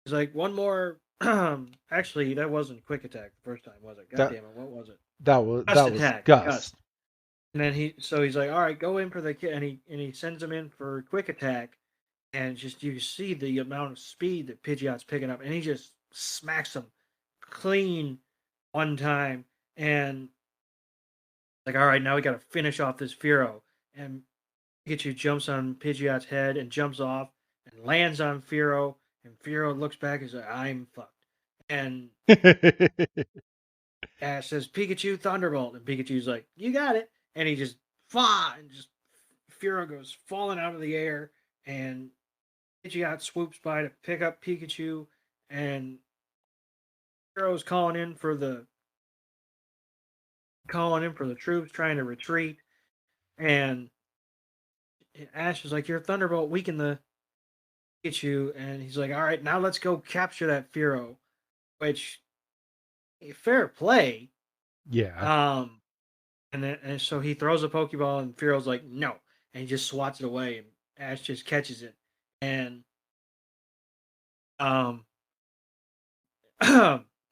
Speaker 4: he's like, one more. Actually, that wasn't quick attack the first time, was it? God
Speaker 3: That
Speaker 4: damn it, what was it?
Speaker 3: that was
Speaker 4: Gust
Speaker 3: that was
Speaker 4: attack,
Speaker 3: Gust.
Speaker 4: gust. And then he's like, all right, go in for the kid, and he sends him in for quick attack, and just you see the amount of speed that Pidgeot's picking up, and he just smacks him clean one time, and like, all right, now we got to finish off this Fearow, and Pikachu jumps on Pidgeot's head and jumps off and lands on Fearow, and Fearow looks back and says, I'm fucked, and Ash says, Pikachu Thunderbolt, and Pikachu's like, you got it, and he just and just Fearow goes falling out of the air, and Pidgeot swoops by to pick up Pikachu, and Fearow's calling in for the troops trying to retreat, and Ash is like, your Thunderbolt weakened the Pikachu, and he's like, all right, now let's go capture that Fearow, which fair play.
Speaker 3: Yeah.
Speaker 4: And so he throws a Pokeball, and Fearow's like, no, and he just swats it away, and Ash just catches it, and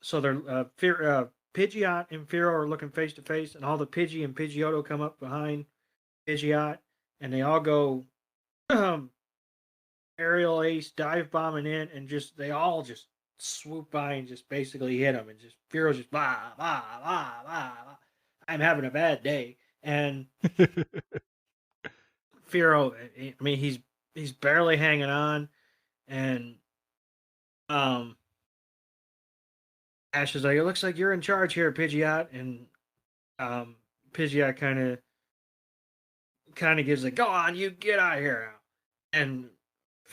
Speaker 4: so they're Pidgeot and Fearow are looking face to face, and all the Pidgey and Pidgeotto come up behind Pidgeot, and they all go aerial ace, dive bombing in, and they all just swoop by and just basically hit him, and just Fearow's just blah blah blah blah. I'm having a bad day, and Fearow, I mean, he's barely hanging on, and Ash is like, it looks like you're in charge here, Pidgeot, and Pidgeot kind of gives like, go on, you get out of here now. And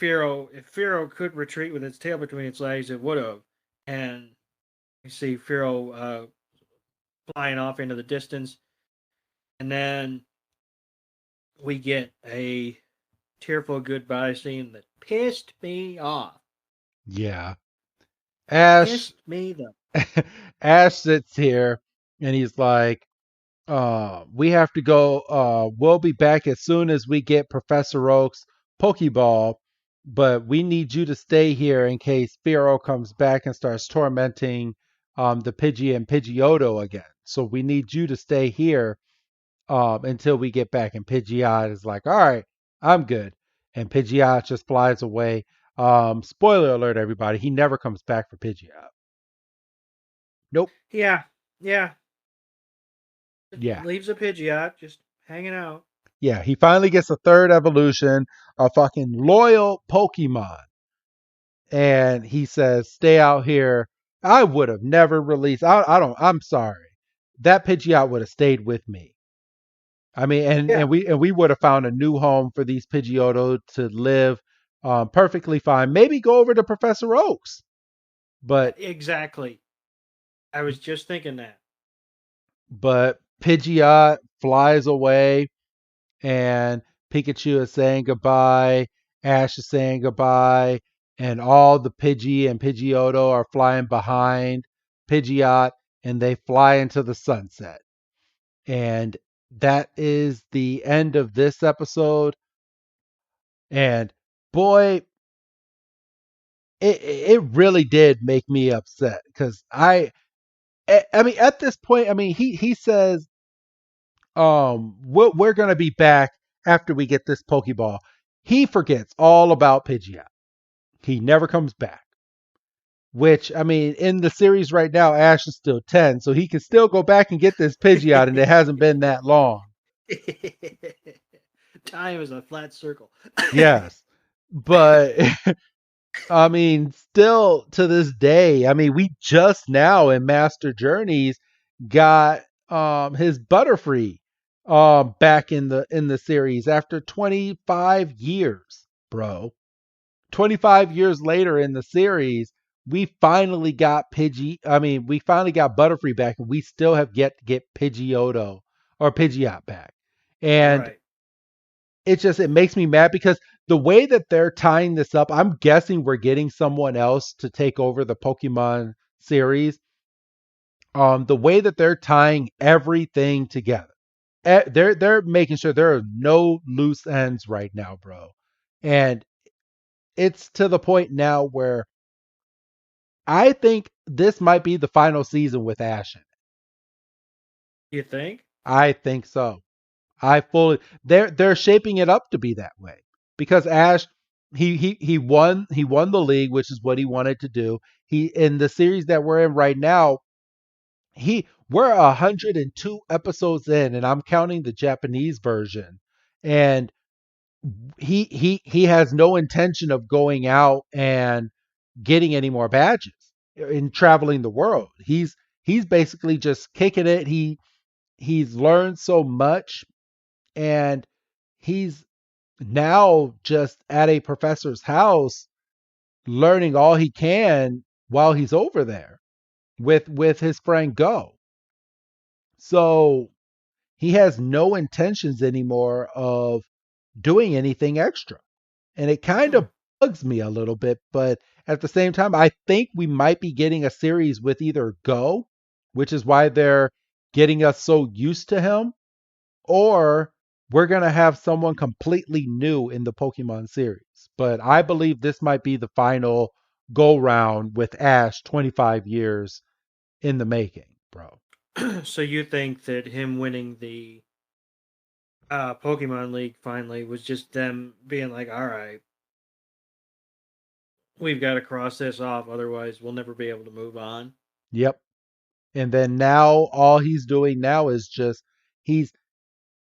Speaker 4: if Fearow could retreat with its tail between its legs, it would have. And you see Fearow flying off into the distance, and then we get a tearful goodbye scene that pissed me off.
Speaker 3: Yeah. Ash
Speaker 4: Pissed me the
Speaker 3: Ash sits here and he's like, we have to go. We'll be back as soon as we get Professor Oak's Pokeball, but we need you to stay here in case Fearow comes back and starts tormenting the Pidgey and Pidgeotto again. So we need you to stay here until we get back. And Pidgeot is like, all right, I'm good. And Pidgeot just flies away. Spoiler alert, everybody. He never comes back for Pidgeot. Nope.
Speaker 4: Yeah.
Speaker 3: Yeah.
Speaker 4: Leaves a Pidgeot just hanging out.
Speaker 3: Yeah, he finally gets a third evolution, a fucking loyal Pokemon. And he says, stay out here. I would have never released. I'm sorry. That Pidgeot would have stayed with me. I mean, and we would have found a new home for these Pidgeotto to live perfectly fine. Maybe go over to Professor Oak's. But
Speaker 4: exactly. I was just thinking that.
Speaker 3: But Pidgeot flies away, and Pikachu is saying goodbye. Ash is saying goodbye, and all the Pidgey and Pidgeotto are flying behind Pidgeot, and they fly into the sunset. And that is the end of this episode. And boy, it really did make me upset because I mean, at this point, I mean, he says, we're gonna be back after we get this Pokeball. He forgets all about Pidgeot. He never comes back. Which, I mean, in the series right now, Ash is still 10, so he can still go back and get this Pidgeot, and it hasn't been that long.
Speaker 4: Time is a flat circle.
Speaker 3: Yes. But I mean, still to this day, I mean, we just now in Master Journeys got his Butterfree back in the series after 25 years, bro. 25 years later in the series, we finally got we finally got Butterfree back, and we still have yet to get Pidgeotto or Pidgeot back. And
Speaker 4: right.
Speaker 3: it makes me mad because the way that they're tying this up, I'm guessing we're getting someone else to take over the Pokemon series. The way that they're tying everything together, they're making sure there are no loose ends right now, bro. And it's to the point now where I think this might be the final season with Ash in it.
Speaker 4: You think?
Speaker 3: I think so. I fully they're shaping it up to be that way because Ash he won the league, which is what he wanted to do. He in the series that we're in right now, we're 102 episodes in, and I'm counting the Japanese version, and he has no intention of going out and getting any more badges in traveling the world. He's basically just kicking it. He's learned so much, and he's now just at a professor's house learning all he can while he's over there with his friend Go. So he has no intentions anymore of doing anything extra. And it kind
Speaker 4: Hmm.
Speaker 3: of bugs me a little bit, but at the same time, I think we might be getting a series with either Go, which is why they're getting us so used to him, or we're going to have someone completely new in the Pokemon series. But I believe this might be the final go round with Ash 25 years in the making, bro.
Speaker 4: So you think that him winning the Pokemon League finally was just them being like, all right, we've got to cross this off, otherwise we'll never be able to move on.
Speaker 3: Yep. And then now all he's doing now is just he's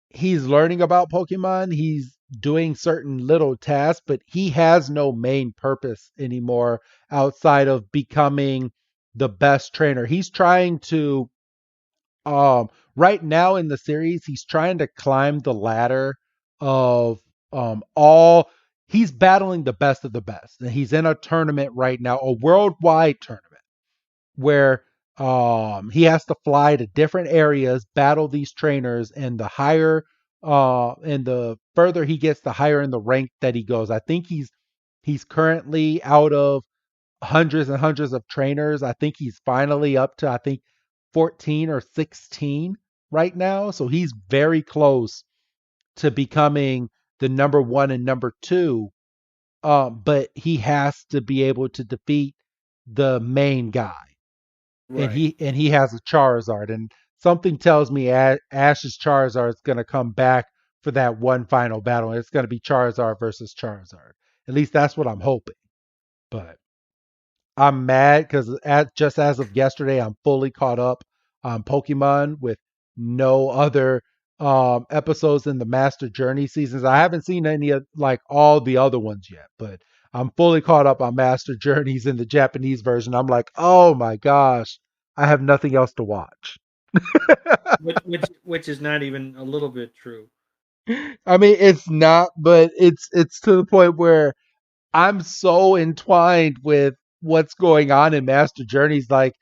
Speaker 3: he's learning about Pokemon. He's doing certain little tasks, but he has no main purpose anymore outside of becoming the best trainer. He's trying to right now in the series, he's trying to climb the ladder of all he's battling the best of the best. And he's in a tournament right now, a worldwide tournament where he has to fly to different areas, battle these trainers, and the higher and the further he gets, the higher in the rank that he goes. I think he's currently out of hundreds and hundreds of trainers. I think he's finally up to I think 14 or 16 right now. So he's very close to becoming the number one and number two. But he has to be able to defeat the main guy, and
Speaker 4: Right.
Speaker 3: he has a Charizard, and something tells me Ash's Charizard is going to come back for that one final battle, and it's going to be Charizard versus Charizard. At least that's what I'm hoping. But I'm mad because just as of yesterday, I'm fully caught up on Pokemon with no other episodes in the Master Journey seasons. I haven't seen any of like all the other ones yet, but I'm fully caught up on Master Journeys in the Japanese version. I'm like, oh my gosh, I have nothing else to watch.
Speaker 4: Which is not even a little bit true.
Speaker 3: I mean, it's not, but it's to the point where I'm so entwined with what's going on in Master Journeys. Like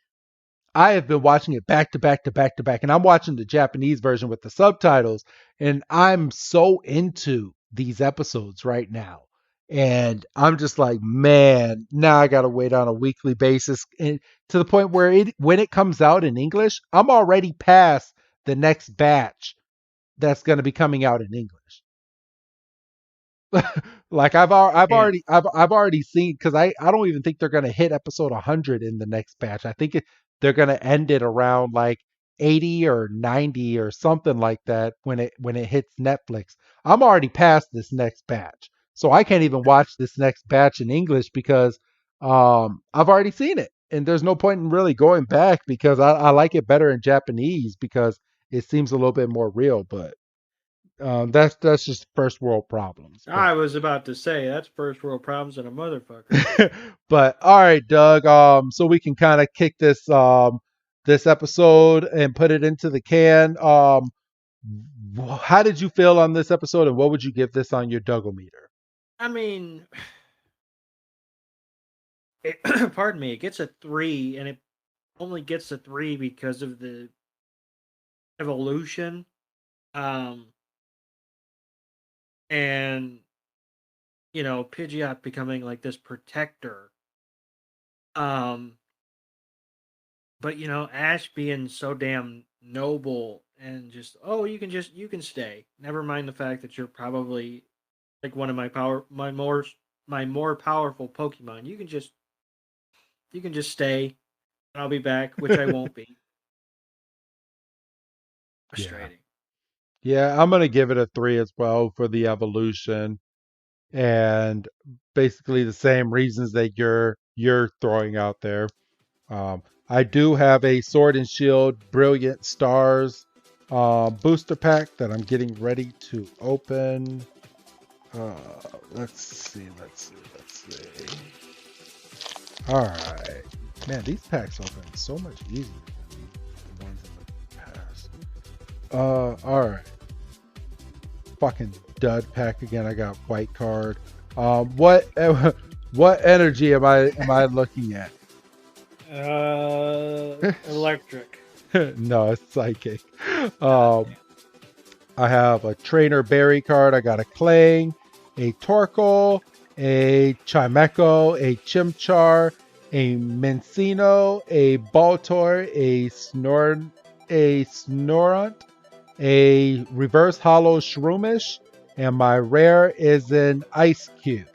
Speaker 3: I have been watching it back to back to back to back, and I'm watching the Japanese version with the subtitles, and I'm so into these episodes right now. And I'm just like, man, now I gotta wait on a weekly basis, and to the point where when it comes out in English, I'm already past the next batch that's gonna be coming out in English. Like
Speaker 4: Damn.
Speaker 3: I've already seen because I don't even think they're gonna hit episode 100 in the next batch. I think they're gonna end it around like 80 or 90 or something like that when it hits Netflix. I'm already past this next batch, so I can't even watch this next batch in English because I've already seen it, and there's no point in really going back because I like it better in Japanese because it seems a little bit more real. But that's just first world problems.
Speaker 4: I was about to say that's first world problems and a motherfucker.
Speaker 3: But all right, Doug. So we can kind of kick this episode and put it into the can. How did you feel on this episode, and what would you give this on your Dougometer?
Speaker 4: I mean, pardon me, it gets a 3, and it only gets a 3 because of the evolution. Um, and Pidgeot becoming like this protector. But Ash being so damn noble and just, oh, you can stay. Never mind the fact that you're probably like one of my more powerful Pokemon. You can just stay and I'll be back, which I won't be.
Speaker 3: Yeah.
Speaker 4: Frustrating.
Speaker 3: Yeah, I'm gonna give it a 3 as well for the evolution, and basically the same reasons that you're throwing out there. I do have a Sword and Shield Brilliant Stars booster pack that I'm getting ready to open. Uh, let's see. All right, man, these packs open so much easier than the ones in the past. All right, fucking dud pack again. I got white card. What what energy am I looking at?
Speaker 4: Electric.
Speaker 3: No, it's psychic. Um, I have a Trainer Berry card. I got a Clang, a Torkoal, a Chimecho, a Chimchar, a Mencino, a Baltor, a Snorant, a Reverse Hollow Shroomish, and my rare is an Ice Cube.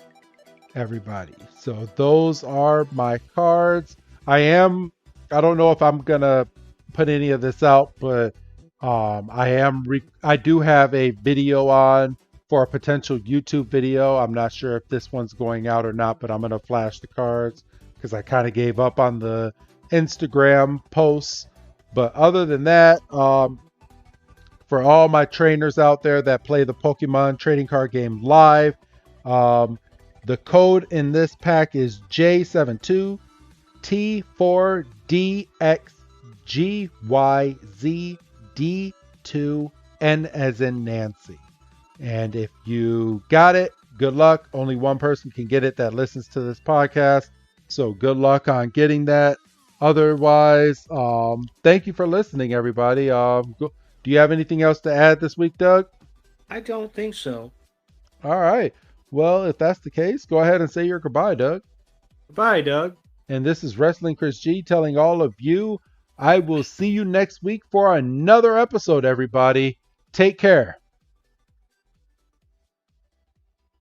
Speaker 3: Everybody. So those are my cards. I don't know if I'm gonna put any of this out, but I do have a video on for a potential YouTube video. I'm not sure if this one's going out or not, but I'm gonna flash the cards because I kind of gave up on the Instagram posts. But other than that, for all my trainers out there that play the Pokemon trading card game live, the code in this pack is J72T4DXGYZD2N as in Nancy. And if you got it, good luck. Only one person can get it that listens to this podcast. So good luck on getting that. Otherwise, thank you for listening, everybody. Do you have anything else to add this week, Doug?
Speaker 4: I don't think so.
Speaker 3: All right. Well, if that's the case, go ahead and say your goodbye, Doug.
Speaker 4: Bye, Doug.
Speaker 3: And this is Wrestling Chris G telling all of you, I will see you next week for another episode, everybody. Take care.